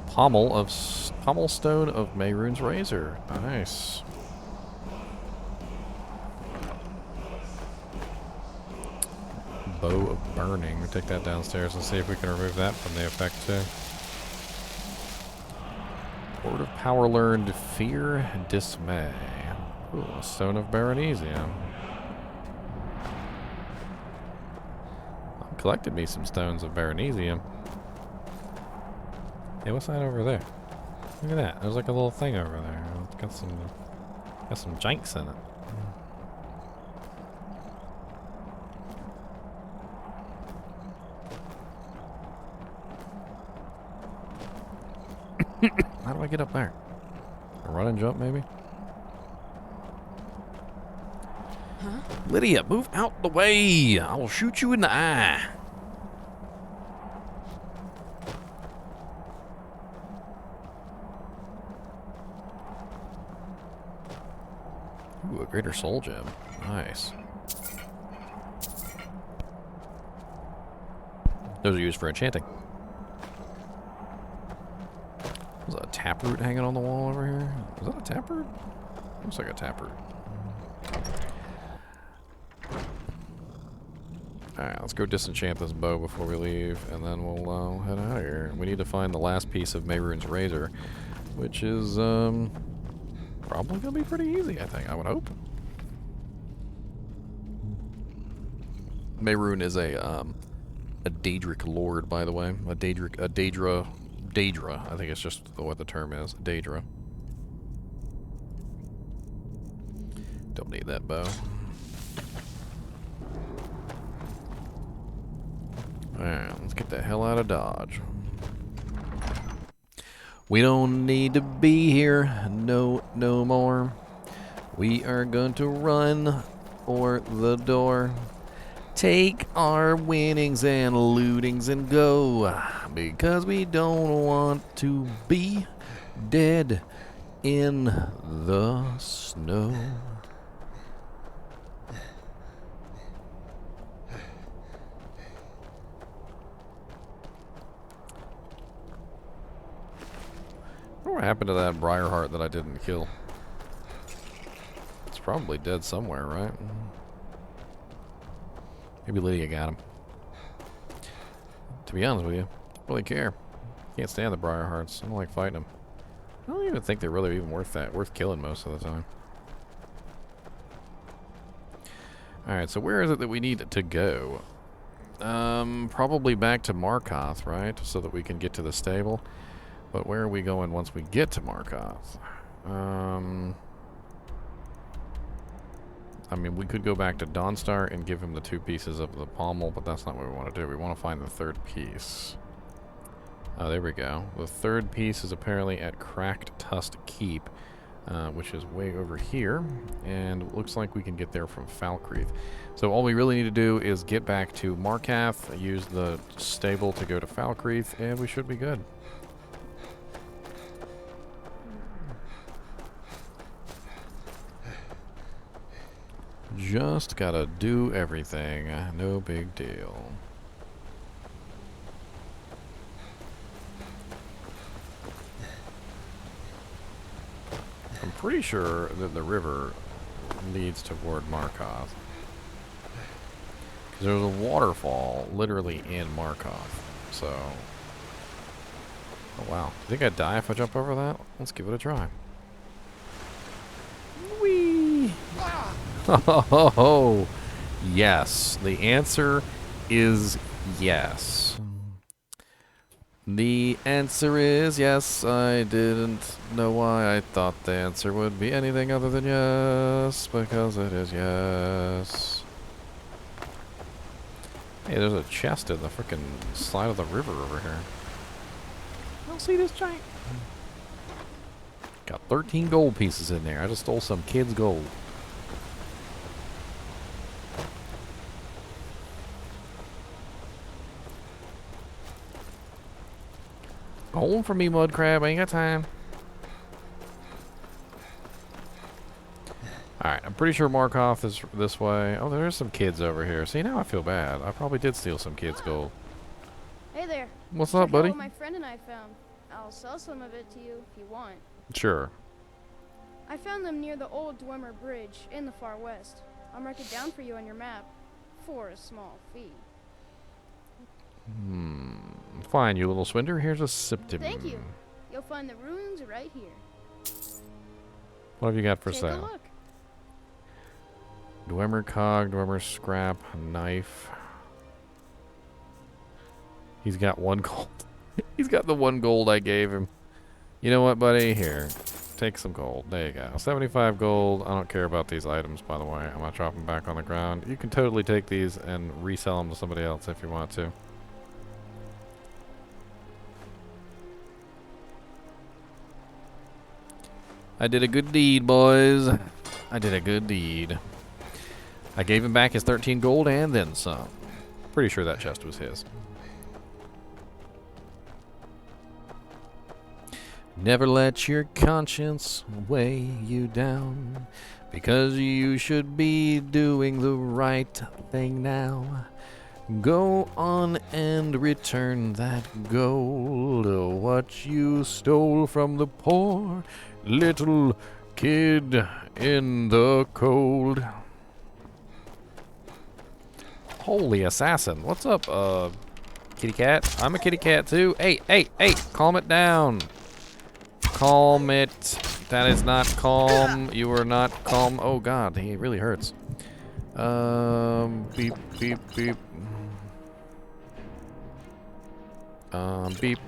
Pommelstone of Mehrune's razor. Nice. Bow of burning. We'll take that downstairs and see if we can remove that from the effect too. Word of power learned. Fear, dismay. Ooh, a stone of Baronesium. I collected me some stones of Baronesium. Hey, what's that over there? Look at that. There's like a little thing over there. It's got some janks in it. How do I get up there? A run and jump, maybe? Huh? Lydia, move out the way! I will shoot you in the eye! Ooh, a greater soul gem. Nice. Those are used for enchanting. There's a taproot hanging on the wall over here. Is that a taproot? Looks like a taproot. Alright, let's go disenchant this bow before we leave, and then we'll head out of here. We need to find the last piece of Mehrune's razor, which is probably going to be pretty easy, I think. I would hope. Mehrune is a Daedric lord, by the way. A Daedra, I think it's just what the term is. Daedra. Don't need that bow. Alright, let's get the hell out of Dodge. We don't need to be here no more. We are going to run for the door. Take our winnings and lootings and go, because we don't want to be dead in the snow. What happened to that Briar Heart that I didn't kill? It's probably dead somewhere, right? Maybe Lydia got him. To be honest with you, don't really care. Can't stand the Briar Hearts. I don't like fighting them. I don't even think they're really even worth killing most of the time. Alright, so where is it that we need to go? Probably back to Markoth, right? So that we can get to the stable. But where are we going once we get to Markoth? I mean, we could go back to Dawnstar and give him the 2 pieces of the pommel, but that's not what we want to do. We want to find the 3rd piece. Oh, there we go. The 3rd piece is apparently at Cracked Tusk Keep, which is way over here, and it looks like we can get there from Falkreath. So all we really need to do is get back to Markath, use the stable to go to Falkreath, and we should be good. Just gotta do everything. No big deal. I'm pretty sure that the river leads toward Markath. Because there's a waterfall literally in Markath. So... Oh wow. You think I'd die if I jump over that? Let's give it a try. Whee! Oh, yes. The answer is yes. The answer is yes. I didn't know why I thought the answer would be anything other than yes, because it is yes. Hey, there's a chest in the frickin' side of the river over here. I don't see this giant. Got 13 gold pieces in there. I just stole some kid's gold. Home for me, mud crab. I ain't got time. Alright, I'm pretty sure Markath is this way. Oh, there's some kids over here. See, now I feel bad. I probably did steal some kids' gold. Hey there. What's up, buddy? What my friend and I found. I'll sell some of it to you if you want. Sure. I found them near the old Dwemer Bridge in the far west. I'll mark it down for you on your map for a small fee. Fine, you little swindler. Here's a septim. Thank you. You'll find the ruins right here. What have you got for Take sale? a look. Dwemer cog, Dwemer scrap, knife. He's got 1 gold. He's got the 1 gold I gave him. You know what, buddy? Here. Take some gold. There you go. 75 gold. I don't care about these items, by the way. I'm going to drop them back on the ground. You can totally take these and resell them to somebody else if you want to. I did a good deed, boys. I did a good deed. I gave him back his 13 gold and then some. Pretty sure that chest was his. Never let your conscience weigh you down, because you should be doing the right thing now. Go on and return that gold, what you stole from the poor little kid in the cold. Holy assassin. What's up, kitty cat? I'm a kitty cat too. Hey, hey, hey, calm it down. Calm it. That is not calm. You are not calm. Oh god, he really hurts. Beep, beep, beep. Beep.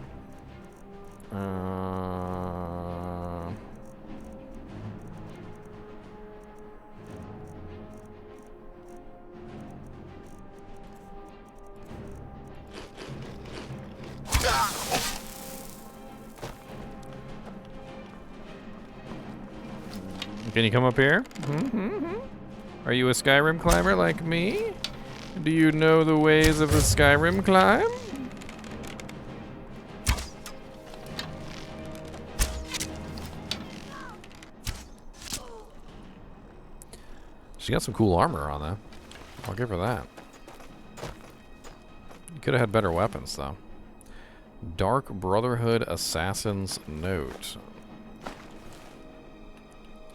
Can you come up here? Are you a Skyrim climber like me? Do you know the ways of the Skyrim climb? She got some cool armor on that. I'll give her that. You could have had better weapons, though. Dark Brotherhood Assassin's Note.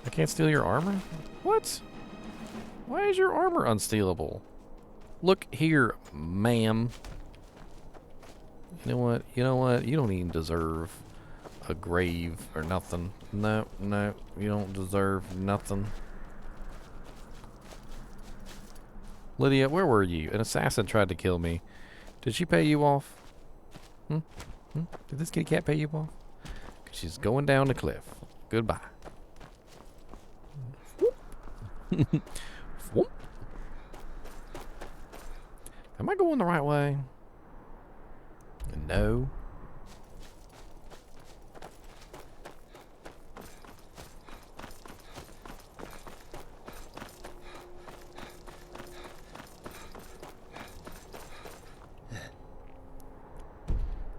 I can't steal your armor? What? Why is your armor unstealable? Look here, ma'am. You know what? You know what? You don't even deserve a grave or nothing. No, no. You don't deserve nothing. Lydia, where were you? An assassin tried to kill me. Did she pay you off? Did this kitty cat pay you off? 'Cause she's going down the cliff. Goodbye. Am I going the right way? No.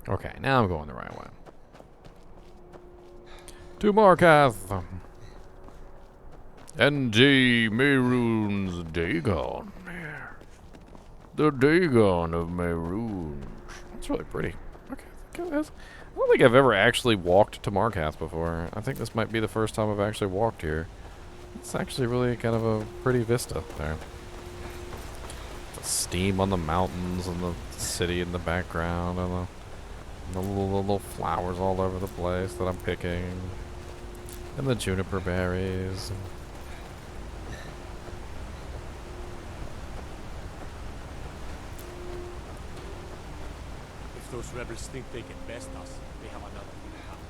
Okay, now I'm going the right way. To Markath. NG Mehrune's Dagon. The Dagon of Mehrune. That's really pretty. Okay, I don't think I've ever actually walked to Markath before. I think this might be the first time I've actually walked here. It's actually really kind of a pretty vista there. The steam on the mountains and the city in the background and the little flowers all over the place that I'm picking. And the juniper berries. If those rebels think they can best us, they have another thing coming.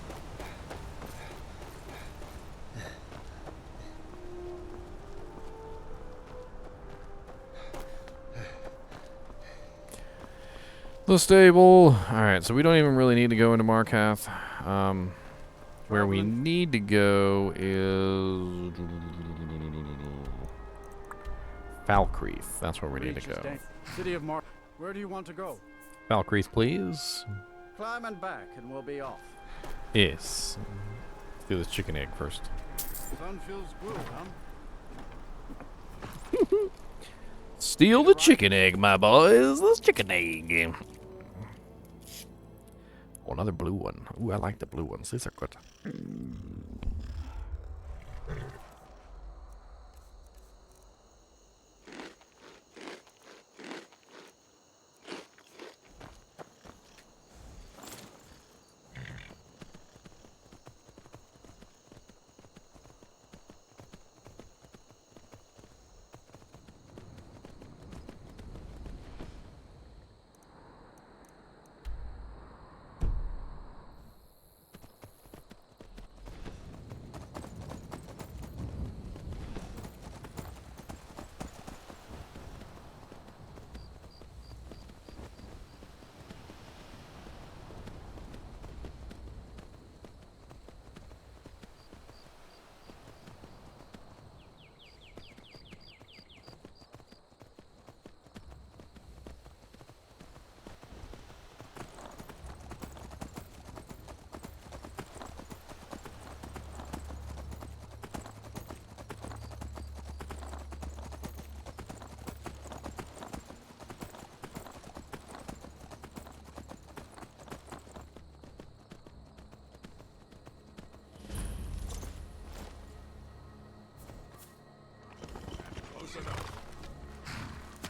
The stable. Alright, so we don't even really need to go into Markath. Where we need to go is Falkreath. That's where we need to go. City of Mar. Where do you want to go? Falkreath, please. Climb and back, and we'll be off. Yes. Let's do this chicken egg first. Sun feels good, huh? Steal the chicken egg, my boys. This chicken egg. Oh, another blue one. Ooh, I like the blue ones. These are good.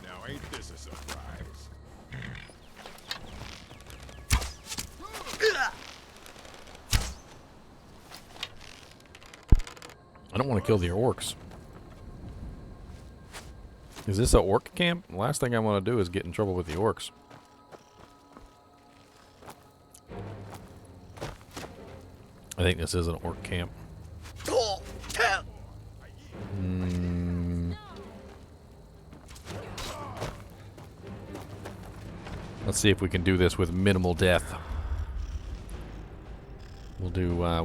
Now ain't this a surprise? I don't want to kill the orcs. Is this a orc camp? The last thing I want to do is get in trouble with the orcs. I think this is an orc camp. Let's see if we can do this with minimal death. We'll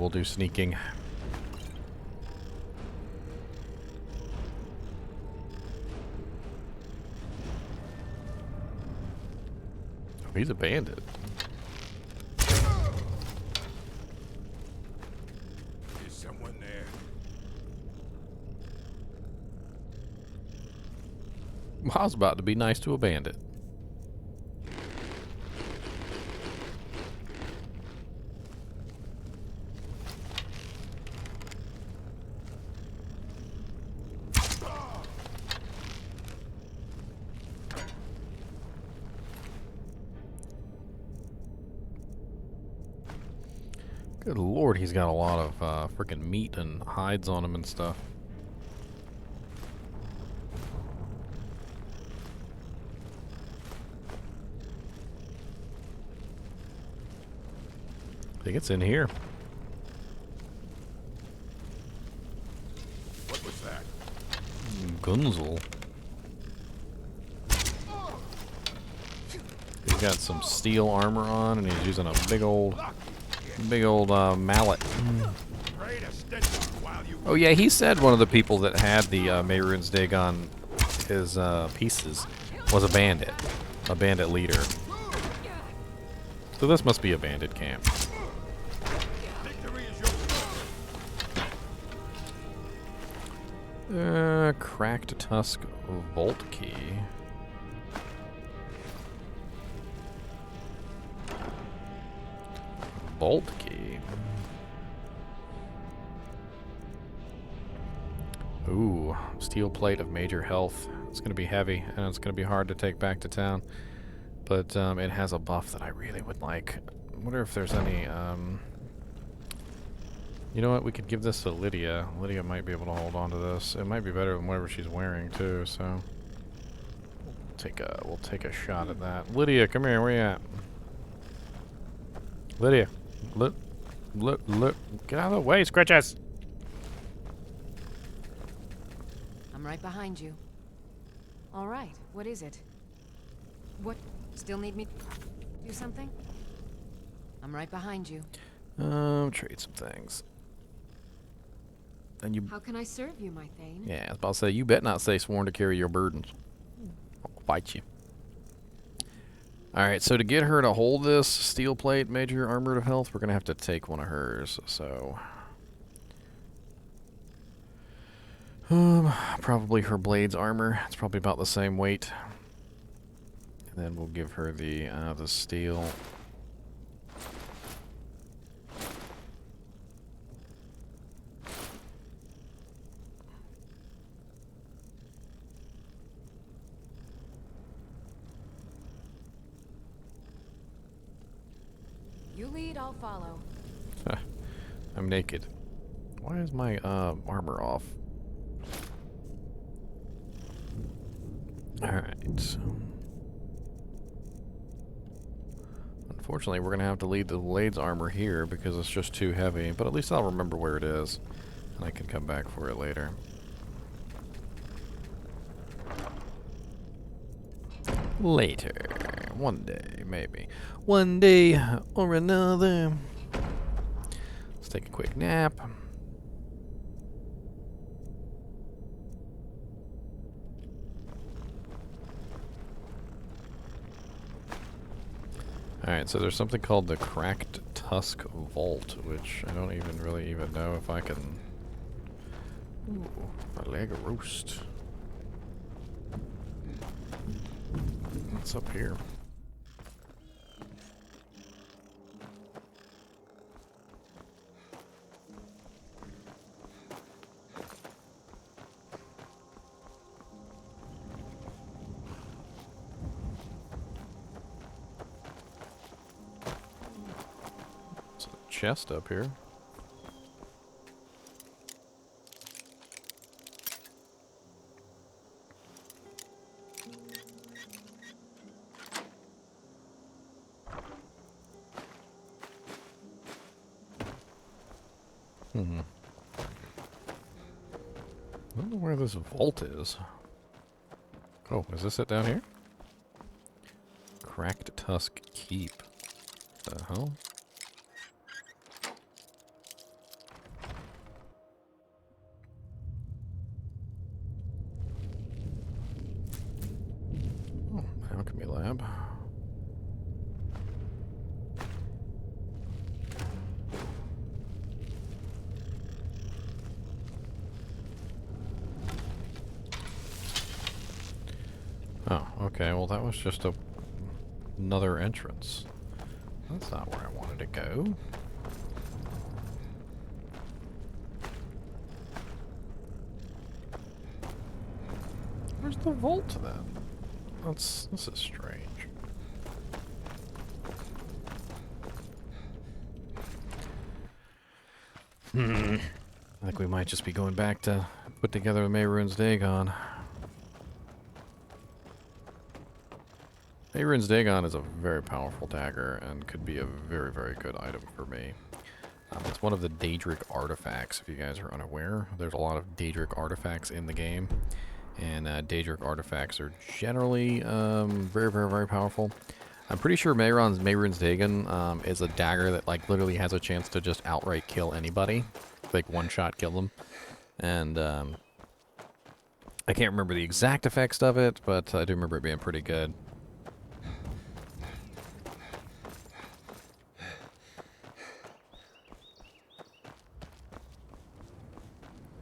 do sneaking. Oh, he's a bandit. Is someone there? I was about to be nice to a bandit. Good lord, he's got a lot of freaking meat and hides on him and stuff. I think it's in here. What was that? Gunzel. He's got some steel armor on, and he's using a big old mallet. Oh yeah, he said one of the people that had the Mehrune's Dagon, his pieces, was a bandit leader. So this must be a bandit camp. Cracked Tusk Vault Key. Vault Key. Ooh, steel plate of major health. It's going to be heavy, and it's going to be hard to take back to town. But it has a buff that I really would like. I wonder if there's any... You know what? We could give this to Lydia. Lydia might be able to hold on to this. It might be better than whatever she's wearing too. So we'll take a shot at that. Lydia, come here. Where you at? Lydia, look! Get out of the way, Scritches! I'm right behind you. All right. What is it? What? Still need me to do something? I'm right behind you. Trade some things. And you. How can I serve you, my Thane? Yeah, I was about to say, you bet not say sworn to carry your burdens. I'll fight you. Alright, so to get her to hold this steel plate major armor of health, we're going to have to take one of hers, so... probably her blade's armor. It's probably about the same weight. And then we'll give her the steel... You lead, I'll follow. I'm naked. Why is my armor off? Alright. Unfortunately, we're going to have to leave the blade's armor here because it's just too heavy, but at least I'll remember where it is, and I can come back for it later. Later. One day, maybe. One day or another. Let's take a quick nap. Alright, so there's something called the Cracked Tusk Vault, which I don't even really know if I can... Ooh, a leg of roast. What's up here? There's a chest up here. I don't know where this vault is. Oh, is this it down here? Cracked Tusk Keep. The hell? Oh, Alchemy Lab. Oh, okay, well that was just another entrance. That's not where I wanted to go. Where's the vault then? This is strange. I think we might just be going back to put together Mehrune's Dagon. Mehrune's Dagon is a very powerful dagger and could be a very, very good item for me. It's one of the Daedric artifacts, if you guys are unaware. There's a lot of Daedric artifacts in the game, and Daedric artifacts are generally very, very, very powerful. I'm pretty sure Mehrune's Dagon is a dagger that like literally has a chance to just outright kill anybody, like one-shot kill them. And I can't remember the exact effects of it, but I do remember it being pretty good.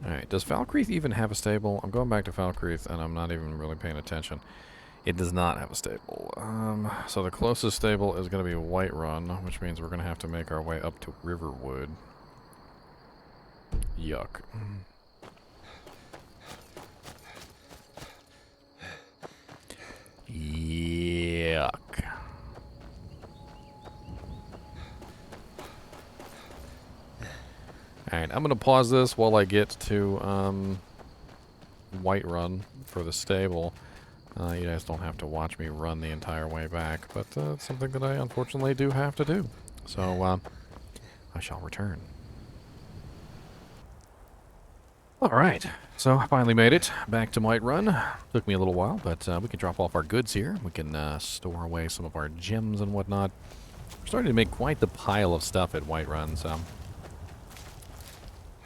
Alright, does Falkreath even have a stable? I'm going back to Falkreath and I'm not even really paying attention. It does not have a stable. So the closest stable is going to be Whiterun, which means we're going to have to make our way up to Riverwood. Yuck. Yuck. Alright, I'm going to pause this while I get to Whiterun for the stable. You guys don't have to watch me run the entire way back, but it's something that I unfortunately do have to do. So, I shall return. Alright, so I finally made it back to Whiterun. Took me a little while, but we can drop off our goods here. We can store away some of our gems and whatnot. We're starting to make quite the pile of stuff at Whiterun, so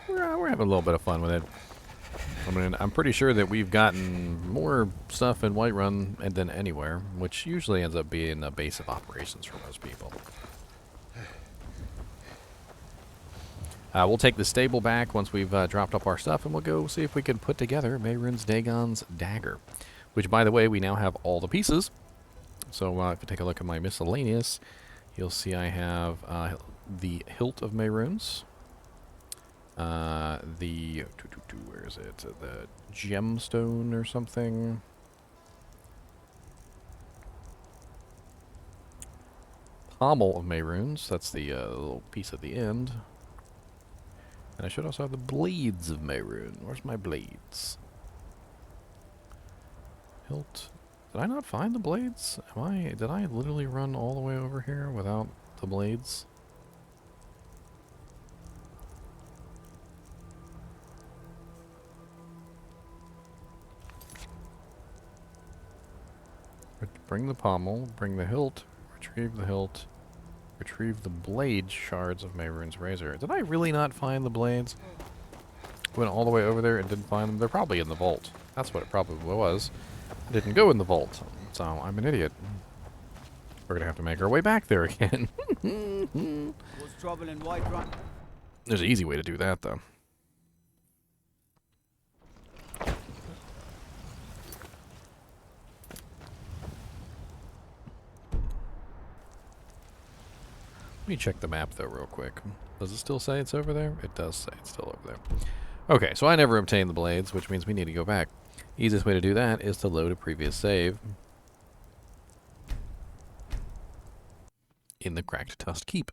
we're having a little bit of fun with it. I mean, I'm pretty sure that we've gotten more stuff in Whiterun than anywhere, which usually ends up being a base of operations for most people. We'll take the stable back once we've dropped off our stuff, and we'll go see if we can put together Mehrune's Dagon's dagger. Which, by the way, we now have all the pieces. So if you take a look at my miscellaneous, you'll see I have the hilt of Mehrune's. Where is it? The gemstone or something. Pommel of Mehrune's. That's the little piece at the end. And I should also have the blades of Mehrune. Where's my blades? Hilt. Did I not find the blades? Did I literally run all the way over here without the blades? Bring the pommel, bring the hilt, retrieve the hilt, retrieve the blade shards of Mehrune's razor. Did I really not find the blades? Went all the way over there and didn't find them. They're probably in the vault. That's what it probably was. I didn't go in the vault, so I'm an idiot. We're gonna have to make our way back there again. What's trouble in Whiterun? There's an easy way to do that, though. Let me check the map, though, real quick. Does it still say it's over there? It does say it's still over there. Okay, so I never obtained the blades, which means we need to go back. Easiest way to do that is to load a previous save in the Cracked Tusk Keep.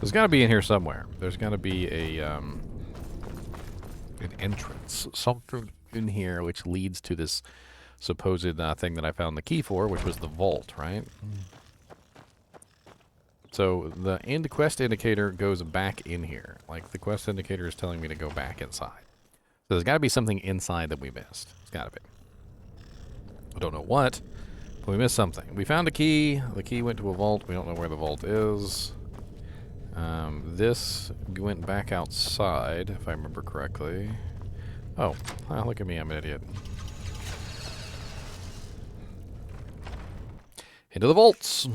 There's got to be in here somewhere. There's got to be a an entrance, something in here which leads to this supposed thing that I found the key for, which was the vault, right? So the end quest indicator goes back in here. Like the quest indicator is telling me to go back inside. So there's got to be something inside that we missed. It's got to be. I don't know what, but we missed something. We found a key. The key went to a vault. We don't know where the vault is. This went back outside, if I remember correctly. Oh, look at me, I'm an idiot. Into the vaults!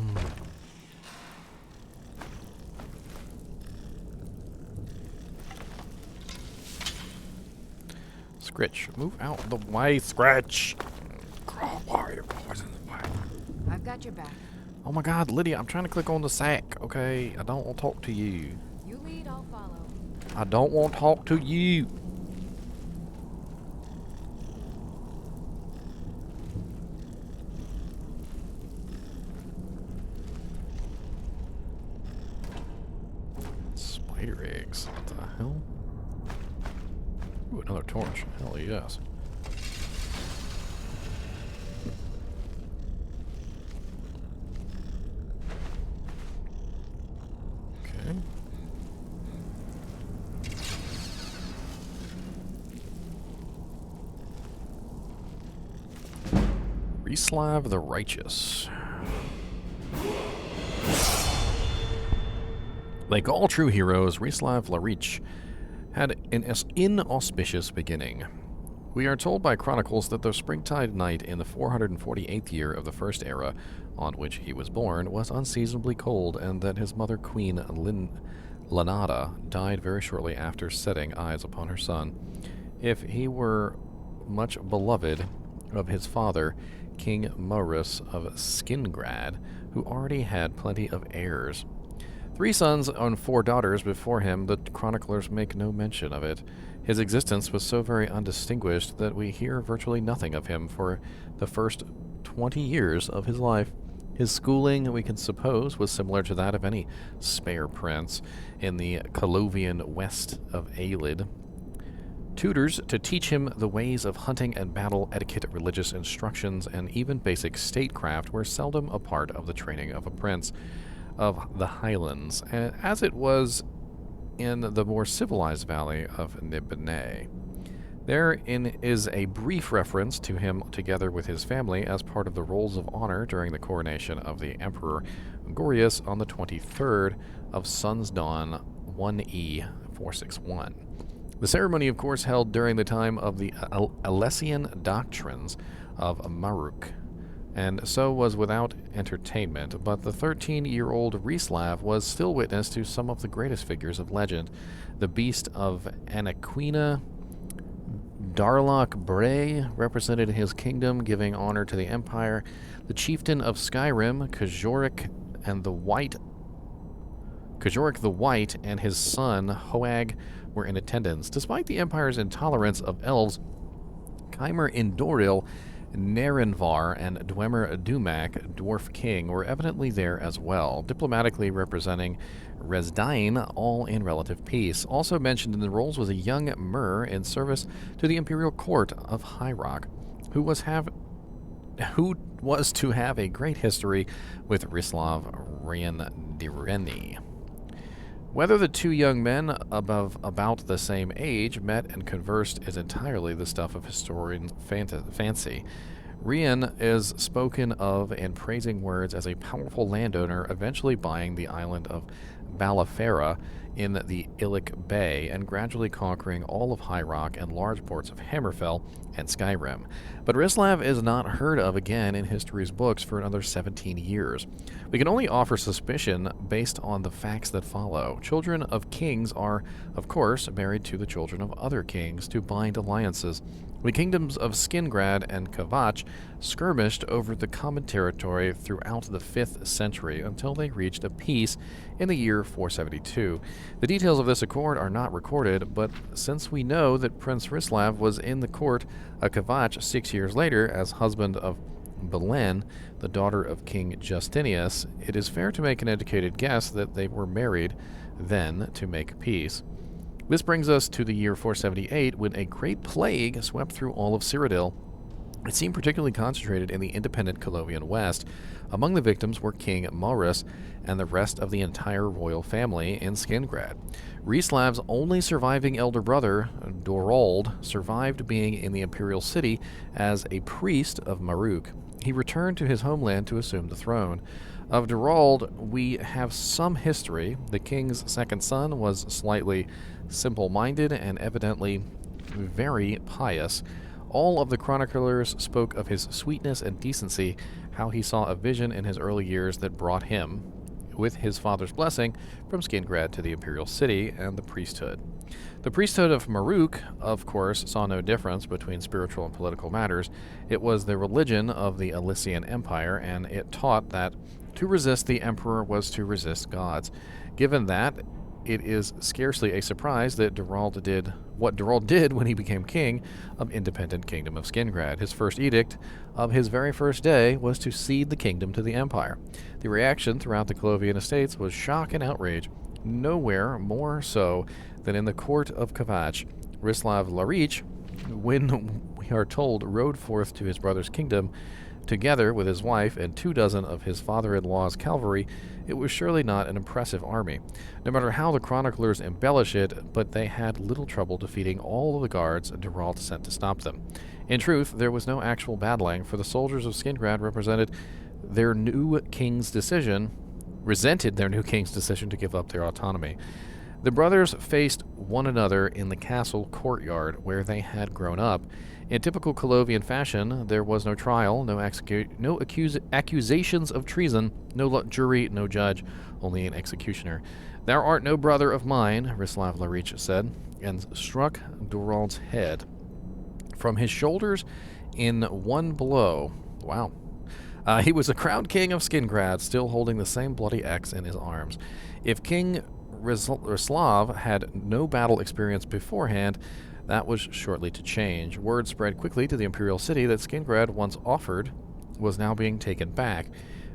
Scritch, move out the way, Scritch! Why are you poisoning the way? I've got your back. Oh my god, Lydia, I'm trying to click on the sack, okay? I don't want to talk to you. You lead, I'll follow. I don't want to talk to you. Spider eggs, what the hell? Ooh, another torch. Hell yes. Okay. Reslav the Righteous. Like all true heroes, Reslav Larich had an inauspicious beginning. We are told by chronicles that the springtide night in the 448th year of the First Era, on which he was born, was unseasonably cold, and that his mother, Queen Lanada, died very shortly after setting eyes upon her son. If he were much beloved of his father, King Maurus of Skingrad, who already had plenty of heirs. 3 sons and 4 daughters before him, the chroniclers make no mention of it. His existence was so very undistinguished that we hear virtually nothing of him for the first 20 years of his life. His schooling, we can suppose, was similar to that of any spare prince in the Colovian west of Aelid. Tutors to teach him the ways of hunting and battle etiquette, religious instructions, and even basic statecraft were seldom a part of the training of a prince of the Highlands, as it was in the more civilized valley of Nibene. Therein is a brief reference to him together with his family as part of the rolls of honor during the coronation of the Emperor Gorius on the 23rd of Sun's Dawn 1E 461. The ceremony, of course, held during the time of the Alessian doctrines of Maruk, and so was without entertainment, but the 13-year-old Reslav was still witness to some of the greatest figures of legend. The beast of Anaquina, Darlock Bray, represented his kingdom, giving honor to the empire. The chieftain of Skyrim, Kajorek the White, and his son, Hoag, were in attendance. Despite the empire's intolerance of elves, Keimer Indoril, Nerenvar, and Dwemer Dumak, Dwarf King, were evidently there as well, diplomatically representing Resdain, all in relative peace. Also mentioned in the rolls was a young Mer in service to the imperial court of High Rock, who was to have a great history with Rislav Rian-Direni. Whether the 2 young men about the same age met and conversed is entirely the stuff of historian fancy. Rian is spoken of in praising words as a powerful landowner, eventually buying the island of Balafera in the Illic Bay and gradually conquering all of High Rock and large ports of Hammerfell and Skyrim. But Rislav is not heard of again in history's books for another 17 years. We can only offer suspicion based on the facts that follow. Children of kings are, of course, married to the children of other kings to bind alliances. The kingdoms of Skingrad and Kavach skirmished over the common territory throughout the 5th century until they reached a peace in the year 472. The details of this accord are not recorded, but since we know that Prince Rislav was in the court of Kavach 6 years later as husband of Belen, the daughter of King Justinius, it is fair to make an educated guess that they were married then to make peace. This brings us to the year 478, when a great plague swept through all of Cyrodiil. It seemed particularly concentrated in the independent Colovian West. Among the victims were King Maurus and the rest of the entire royal family in Skingrad. Rislav's only surviving elder brother, Dorold, survived being in the imperial city as a priest of Maruk. He returned to his homeland to assume the throne. Of Dorold, we have some history. The king's second son was slightly simple-minded and evidently very pious. All of the chroniclers spoke of his sweetness and decency, how he saw a vision in his early years that brought him, with his father's blessing, from Skingrad to the imperial city and the priesthood. The priesthood of Maruk, of course, saw no difference between spiritual and political matters. It was the religion of the Elysian Empire, and it taught that to resist the emperor was to resist gods. Given that, it is scarcely a surprise that Dorold did what Dorold did when he became king of independent kingdom of Skingrad. His first edict of his very first day was to cede the kingdom to the empire. The reaction throughout the Colovian estates was shock and outrage, nowhere more so than in the court of Kavach, Rislav Larich, when we are told, rode forth to his brother's kingdom, together with his wife and 24 of his father-in-law's cavalry, it was surely not an impressive army, no matter how the chroniclers embellish it, but they had little trouble defeating all of the guards Durald sent to stop them. In truth, there was no actual battling, for the soldiers of Skingrad resented their new king's decision to give up their autonomy. The brothers faced one another in the castle courtyard where they had grown up. In typical Colovian fashion, there was no trial, no accusations of treason, no jury, no judge, only an executioner. "Thou art no brother of mine," Rislav Larich said, and struck Durald's head from his shoulders in one blow. Wow. He was a crowned king of Skingrad, still holding the same bloody axe in his arms. If King Rislav had no battle experience beforehand, that was shortly to change. Word spread quickly to the imperial city that Skingrad, once offered, was now being taken back.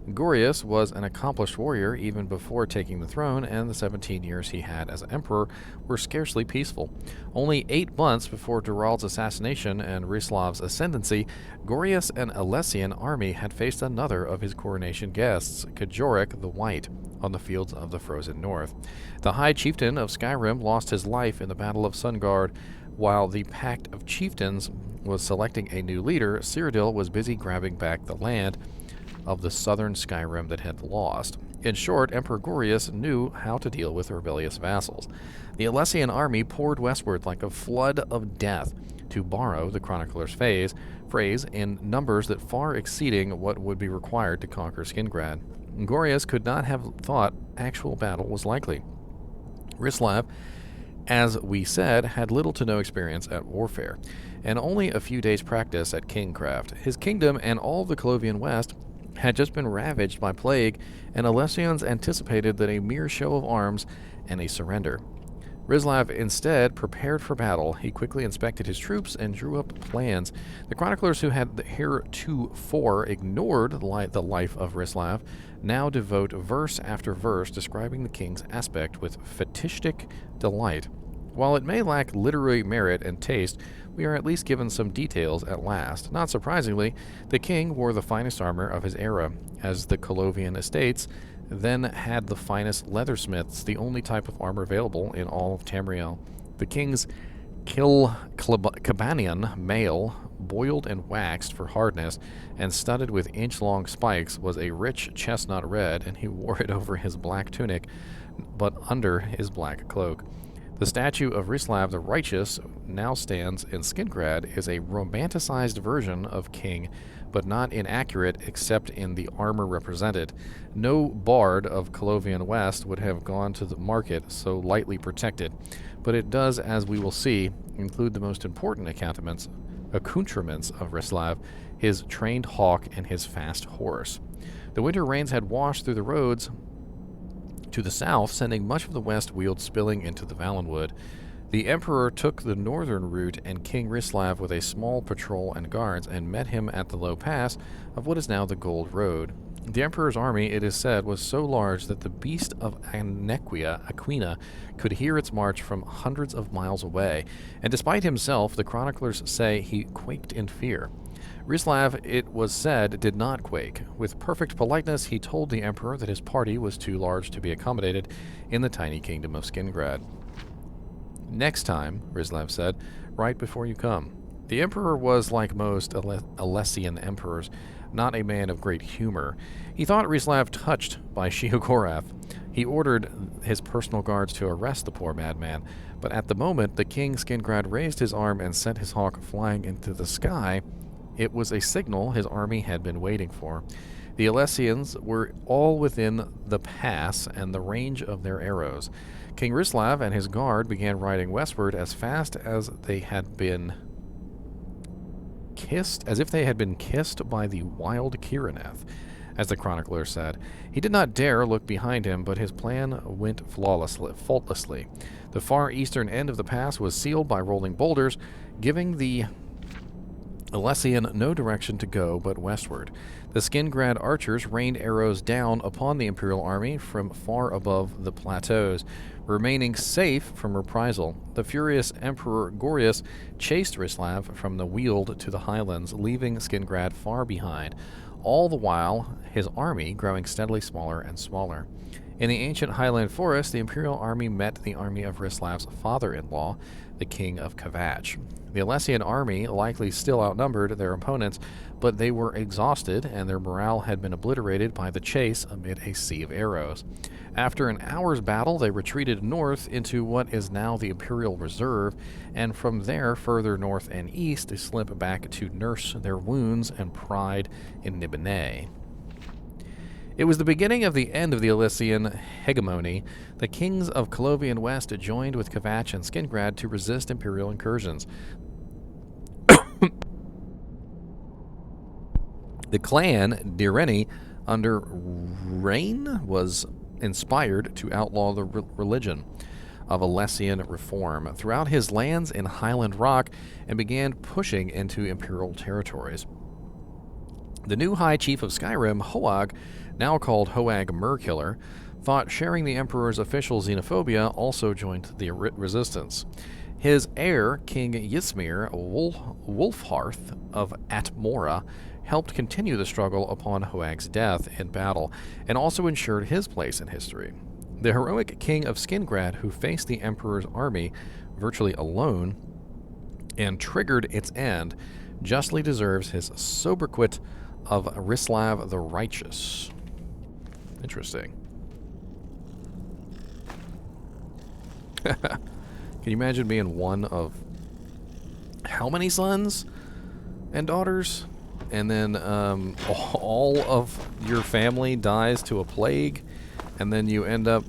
Gorius was an accomplished warrior even before taking the throne, and the 17 years he had as emperor were scarcely peaceful. Only 8 months before Durald's assassination and Rislav's ascendancy, Gorius and Alessian army had faced another of his coronation guests, Kajorek the White, on the fields of the frozen north. The High Chieftain of Skyrim lost his life in the Battle of Sungard. While the Pact of Chieftains was selecting a new leader, Cyrodiil was busy grabbing back the land of the southern Skyrim that had lost. In short, Emperor Gorius knew how to deal with rebellious vassals. The Alessian army poured westward like a flood of death, to borrow the chronicler's phrase, in numbers that far exceeding what would be required to conquer Skingrad. Gorius could not have thought actual battle was likely. Rislav, as we said, had little to no experience at warfare, and only a few days' practice at kingcraft. His kingdom and all of the Colovian West had just been ravaged by plague, and Alessians anticipated that a mere show of arms and a surrender. Rislav instead prepared for battle. He quickly inspected his troops and drew up plans. The chroniclers who had heretofore ignored the life of Rislav now devote verse after verse describing the king's aspect with fetishistic delight. While it may lack literary merit and taste, we are at least given some details at last. Not surprisingly, the king wore the finest armor of his era, as the Colovian estates then had the finest leathersmiths, the only type of armor available in all of Tamriel. The king's Kilcabanian mail, boiled and waxed for hardness and studded with inch-long spikes, was a rich chestnut red, and he wore it over his black tunic, but under his black cloak. The statue of Rislav the Righteous now stands in Skingrad is a romanticized version of King, but not inaccurate except in the armor represented. No bard of Colovian West would have gone to the market so lightly protected, but it does, as we will see, include the most important accoutrements of Rislav, his trained hawk and his fast horse. The winter rains had washed through the roads to the south, sending much of the west weald spilling into the Valenwood. The emperor took the northern route, and King Rislav with a small patrol and guards, and met him at the low pass of what is now the Gold Road. The emperor's army, it is said, was so large that the beast of Aquina could hear its march from hundreds of miles away, and despite himself, the chroniclers say he quaked in fear. Rislav, it was said, did not quake. With perfect politeness, he told the emperor that his party was too large to be accommodated in the tiny kingdom of Skingrad. "Next time," Rislav said, "right before you come." The emperor was, like most Alessian emperors, not a man of great humor. He thought Rislav touched by Sheogorath. He ordered his personal guards to arrest the poor madman, but at the moment the king Skingrad raised his arm and sent his hawk flying into the sky, it was a signal his army had been waiting for. The Alessians were all within the pass and the range of their arrows. King Rislav and his guard began riding westward as fast as they had been if they had been kissed by the wild Kirineth, as the chronicler said. He did not dare look behind him, but his plan went faultlessly. The far eastern end of the pass was sealed by rolling boulders, giving the Alessian no direction to go but westward. The Skingrad archers rained arrows down upon the Imperial army from far above the plateaus, remaining safe from reprisal. The furious Emperor Gorius chased Rislav from the Weald to the highlands, leaving Skingrad far behind, all the while his army growing steadily smaller and smaller. In the ancient highland forest, the Imperial army met the army of Rislav's father-in-law, the King of Kavach. The Alessian army likely still outnumbered their opponents, but they were exhausted and their morale had been obliterated by the chase amid a sea of arrows. After an hour's battle, they retreated north into what is now the Imperial Reserve, and from there further north and east to slip back to nurse their wounds and pride in Nibene. It was the beginning of the end of the Alessian hegemony. The kings of Colovian West joined with Kavach and Skingrad to resist Imperial incursions. The clan Direni under Rain was inspired to outlaw the religion of Alessian reform throughout his lands in Highland Rock and began pushing into Imperial territories. The new High Chief of Skyrim, Hoag, now called Hoag Murkiller, thought sharing the Emperor's official xenophobia also joined the resistance. His heir, King Ysmir Wolfhearth of Atmora, helped continue the struggle upon Hoag's death in battle, and also ensured his place in history. The heroic King of Skingrad, who faced the Emperor's army virtually alone and triggered its end, justly deserves his sobriquet of Rislav the Righteous. Interesting. Can you imagine being one of how many sons and daughters? And then all of your family dies to a plague, and then you end up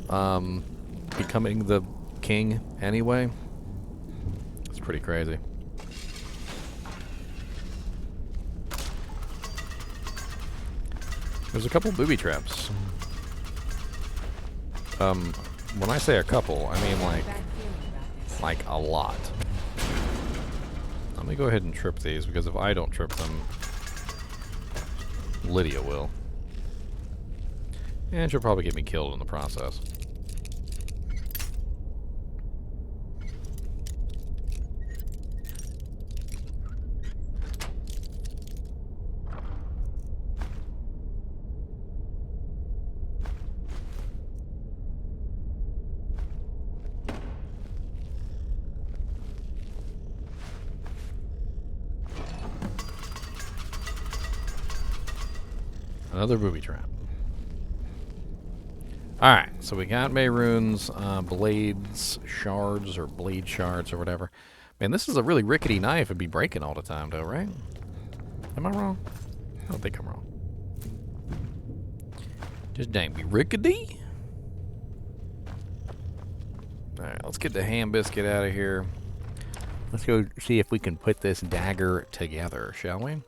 becoming the king anyway? It's pretty crazy. There's a couple booby traps. When I say a couple, I mean like a lot. Let me go ahead and trip these, because if I don't trip them, Lydia will. And she'll probably get me killed in the process. Another booby trap. Alright, so we got Mehrune's blades, shards, or blade shards, or whatever. Man, this is a really rickety knife. It'd be breaking all the time, though, right? Am I wrong? I don't think I'm wrong. Just dang be rickety. Alright, let's get the ham biscuit out of here. Let's go see if we can put this dagger together, shall we?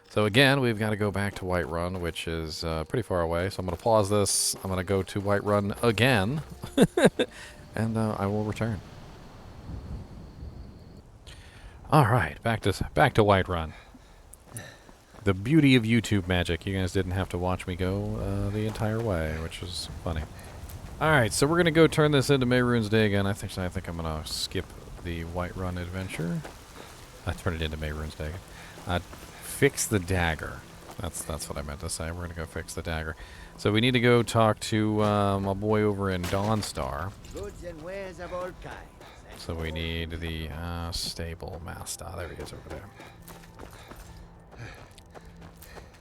So again, we've got to go back to Whiterun, which is pretty far away. So I'm going to pause this. I'm going to go to Whiterun again, and I will return. All right, back to Whiterun. The beauty of YouTube magic. You guys didn't have to watch me go the entire way, which is funny. All right, so we're going to go turn this into Mehrune's Dagon. I think I'm going to skip the Whiterun adventure. I turn it into Mehrune's Dagon. Fix the dagger. That's what I meant to say. We're gonna go fix the dagger. So we need to go talk to my boy over in Dawnstar. Goods and wares of all kinds. So we need the stable Mascot. There he is over there.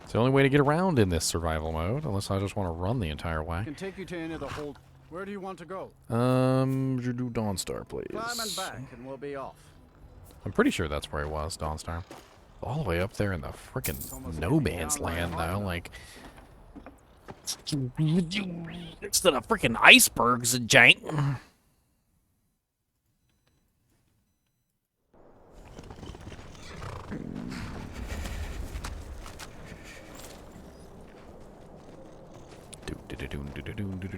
It's the only way to get around in this survival mode, unless I just want to run the entire way. I can take you to any of the hold. Where do you want to go? You do Dawnstar, please. Climb and back, and we'll be off. I'm pretty sure that's where he was, Dawnstar. All the way up there in the frickin' no man's land, though, like next to the frickin' icebergs, jank.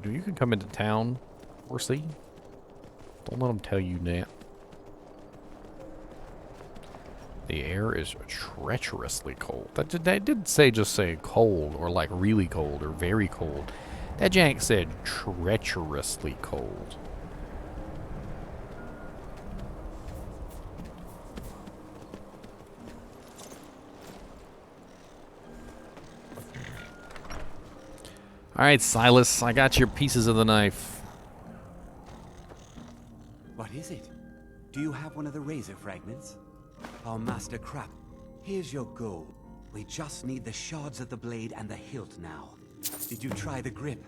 You can come into town, horsey. Don't let them tell you that. The air is treacherously cold. That didn't say just say cold or like really cold or very cold. That jank said treacherously cold. Alright, Silas, I got your pieces of the knife. What is it? Do you have one of the razor fragments? Our master crap. Here's your gold. We just need the shards of the blade and the hilt now. Did you try the grip?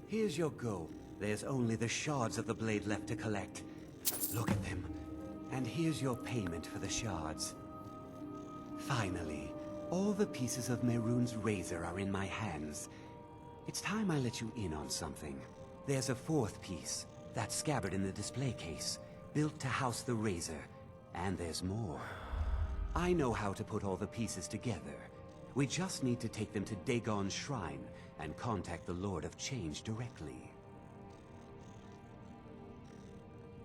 Here's your gold. There's only the shards of the blade left to collect. Look at them. And here's your payment for the shards. Finally, all the pieces of Mehrune's razor are in my hands. It's time I let you in on something. There's a fourth piece, that scabbard in the display case, built to house the razor. And there's more. I know how to put all the pieces together. We just need to take them to Dagon's shrine and contact the Lord of Change directly.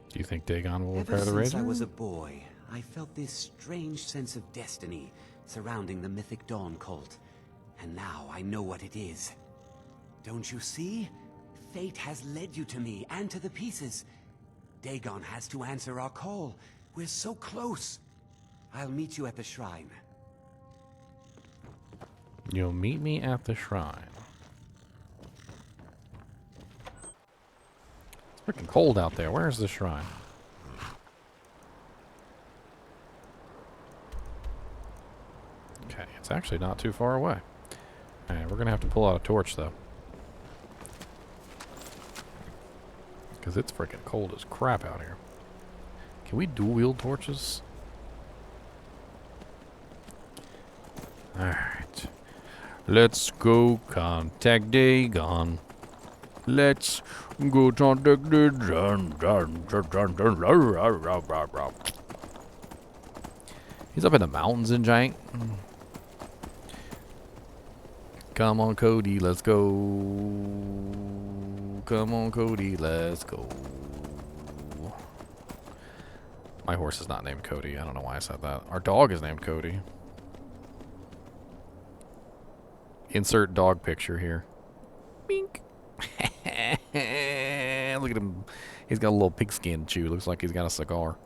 Do you think Dagon will repair the Ever since razor? I was a boy, I felt this strange sense of destiny surrounding the Mythic Dawn cult. And now I know what it is. Don't you see? Fate has led you to me and to the pieces. Dagon has to answer our call. We're so close. I'll meet you at the shrine. You'll meet me at the shrine. It's freaking cold out there. Where's the shrine? Okay, it's actually not too far away. Alright, we're gonna have to pull out a torch though. Because it's freaking cold as crap out here. Can we dual wield torches? Alright. Let's go contact Dagon. Let's go contact Dagon. He's up in the mountains in Giant. Come on, Cody, let's go. Come on, Cody, let's go. My horse is not named Cody. I don't know why I said that. Our dog is named Cody. Insert dog picture here. Bink. Look at him. He's got a little pigskin chew. Looks like he's got a cigar.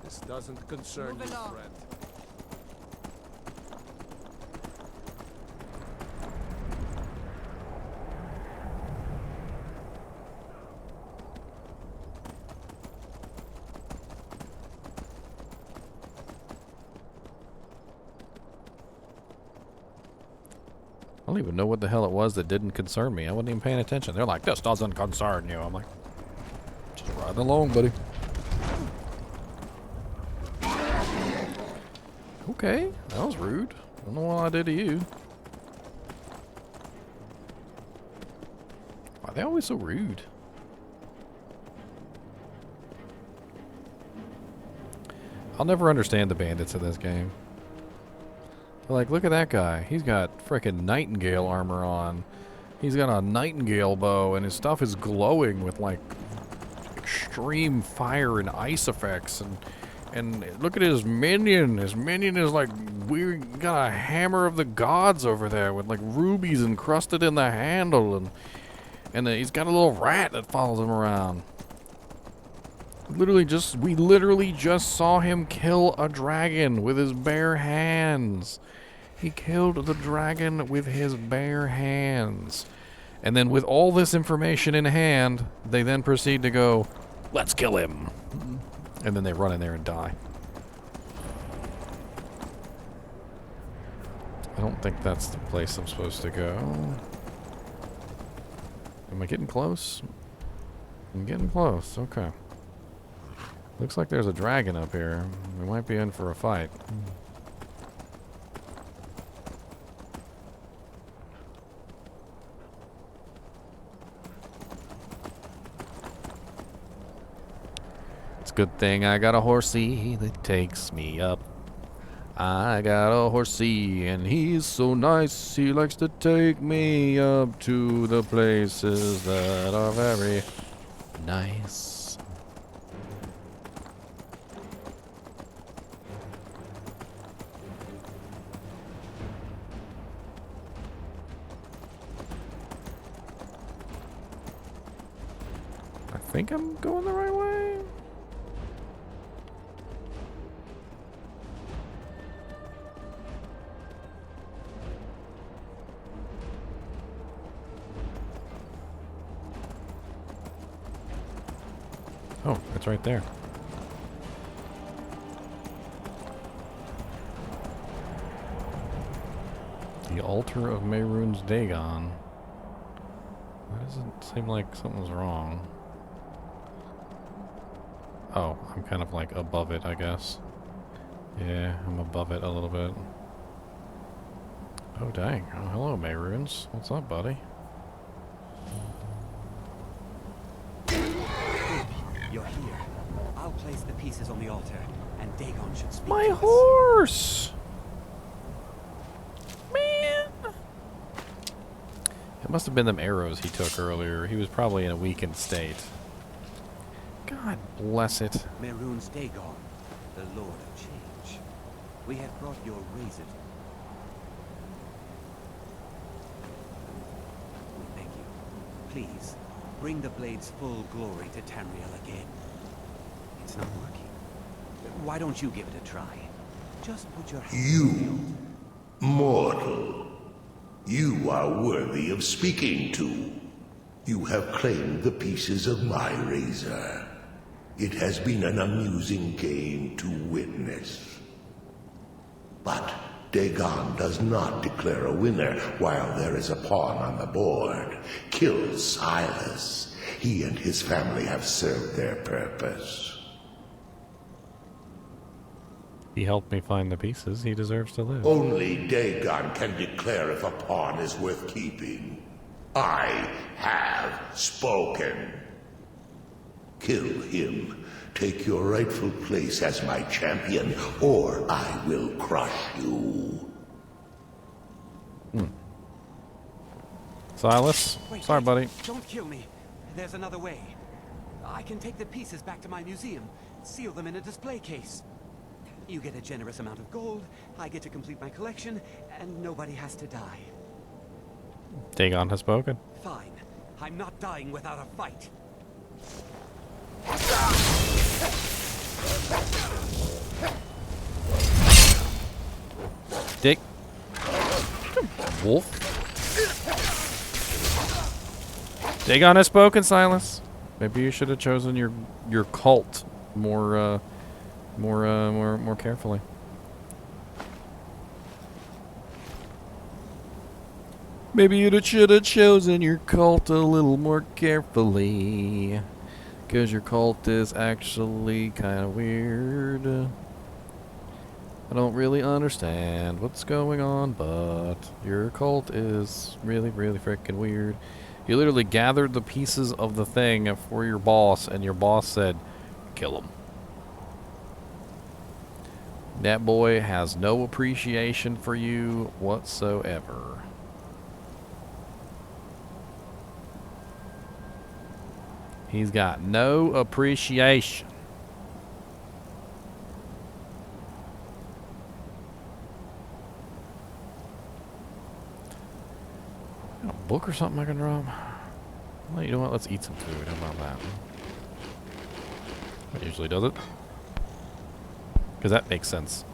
This doesn't concern you, friend. I don't even know what the hell it was that didn't concern me. I wasn't even paying attention. They're like, this doesn't concern you. I'm like, just riding along, buddy. Okay, that was rude. I don't know what I did to you. Why are they always so rude? I'll never understand the bandits in this game. They're like, look at that guy. He's got frickin' nightingale armor on. He's got a nightingale bow, and his stuff is glowing with like extreme fire and ice effects. And look at his minion. His minion is like, we got a hammer of the gods over there with like rubies encrusted in the handle, and he's got a little rat that follows him around. We literally just saw him kill a dragon with his bare hands. He killed the dragon with his bare hands. And then with all this information in hand, they then proceed to go, let's kill him. And then they run in there and die. I don't think that's the place I'm supposed to go. Am I getting close? I'm getting close, okay. Looks like there's a dragon up here. We might be in for a fight. It's a good thing I got a horsey that takes me up. I got a horsey and he's so nice. He likes to take me up to the places that are very Nice. I think I'm going the right way. Oh, it's right there. The altar of Mehrune's Dagon. Why does it seem like something's wrong? Oh, I'm kind of like above it, I guess. Yeah, I'm above it a little bit. Oh, dang. Oh, hello, Mehrunes. What's up, buddy? You're here. I'll place the pieces on the altar, and Dagon should speak My to us. horse! Man! It must have been them arrows he took earlier. He was probably in a weakened state. God bless it. Mehrune's Dagon, the Lord of Change. We have brought your razor. Thank you. Please, bring the blade's full glory to Tamriel again. It's not working. Why don't you give it a try? Just put your hand on the altar. Mortal, you are worthy of speaking to. You have claimed the pieces of my razor. It has been an amusing game to witness. But Dagon does not declare a winner while there is a pawn on the board. Kill Silas. He and his family have served their purpose. He helped me find the pieces. He deserves to live. Only Dagon can declare if a pawn is worth keeping. I have spoken. Kill him. Take your rightful place as my champion, or I will crush you. Silas? Wait, Sorry, buddy. Don't kill me. There's another way. I can take the pieces back to my museum, seal them in a display case. You get a generous amount of gold, I get to complete my collection, and nobody has to die. Dagon has spoken. Fine. I'm not dying without a fight. Dick. Wolf. Dagon has spoken, Silas. Maybe you should have chosen your cult more carefully. Maybe you should have chosen your cult a little more carefully. Because your cult is actually kind of weird. I don't really understand what's going on, but your cult is really, really freaking weird. You literally gathered the pieces of the thing for your boss, and your boss said, kill him. That boy has no appreciation for you whatsoever. He's got no appreciation. Got a book or something I can drop? Well, you know what? Let's eat some food. How about that? That usually does it. Because that makes sense.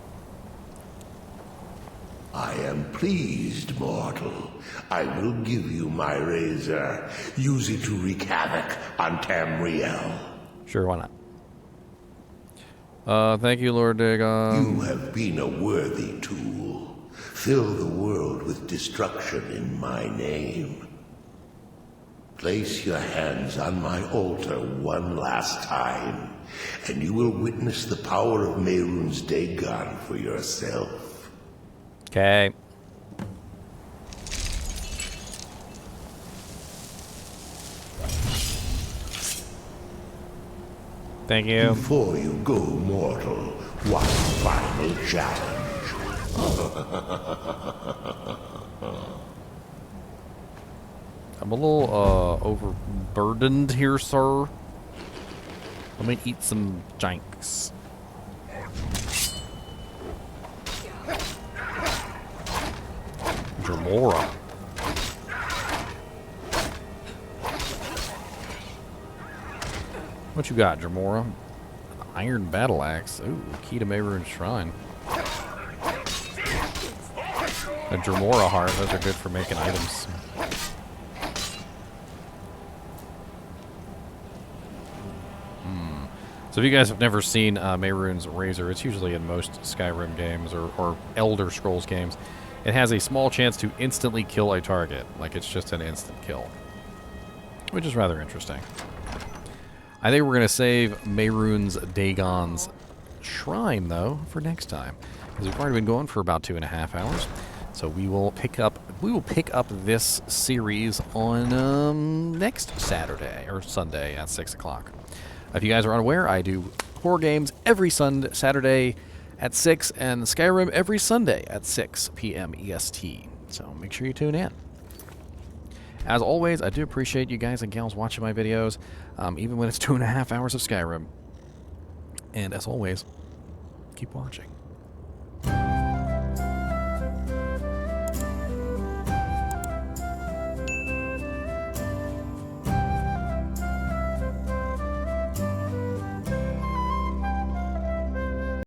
I am pleased, mortal. I will give you my razor. Use it to wreak havoc on Tamriel. Sure, why not? Thank you, Lord Dagon. You have been a worthy tool. Fill the world with destruction in my name. Place your hands on my altar one last time, and you will witness the power of Mehrune's Dagon for yourself. Okay. Thank you. Before you go, mortal, one final challenge. I'm a little overburdened here, sir. Let me eat some janks. Dremora. What you got, Dremora? Iron battle axe. Ooh, key to Mehrune's shrine. A Dremora heart. Those are good for making items. So if you guys have never seen Mehrune's Razor, it's usually in most Skyrim games or Elder Scrolls games. It has a small chance to instantly kill a target. Like, it's just an instant kill. Which is rather interesting. I think we're going to save Mehrune's Dagon's shrine, though, for next time. Because we've already been going for about 2.5 hours. So we will pick up this series on next Saturday or Sunday at 6 o'clock. If you guys are unaware, I do horror games every Saturday at 6 and Skyrim every Sunday at 6 p.m. EST. So make sure you tune in. As always, I do appreciate you guys and gals watching my videos, even when it's 2.5 hours of Skyrim. And as always, keep watching.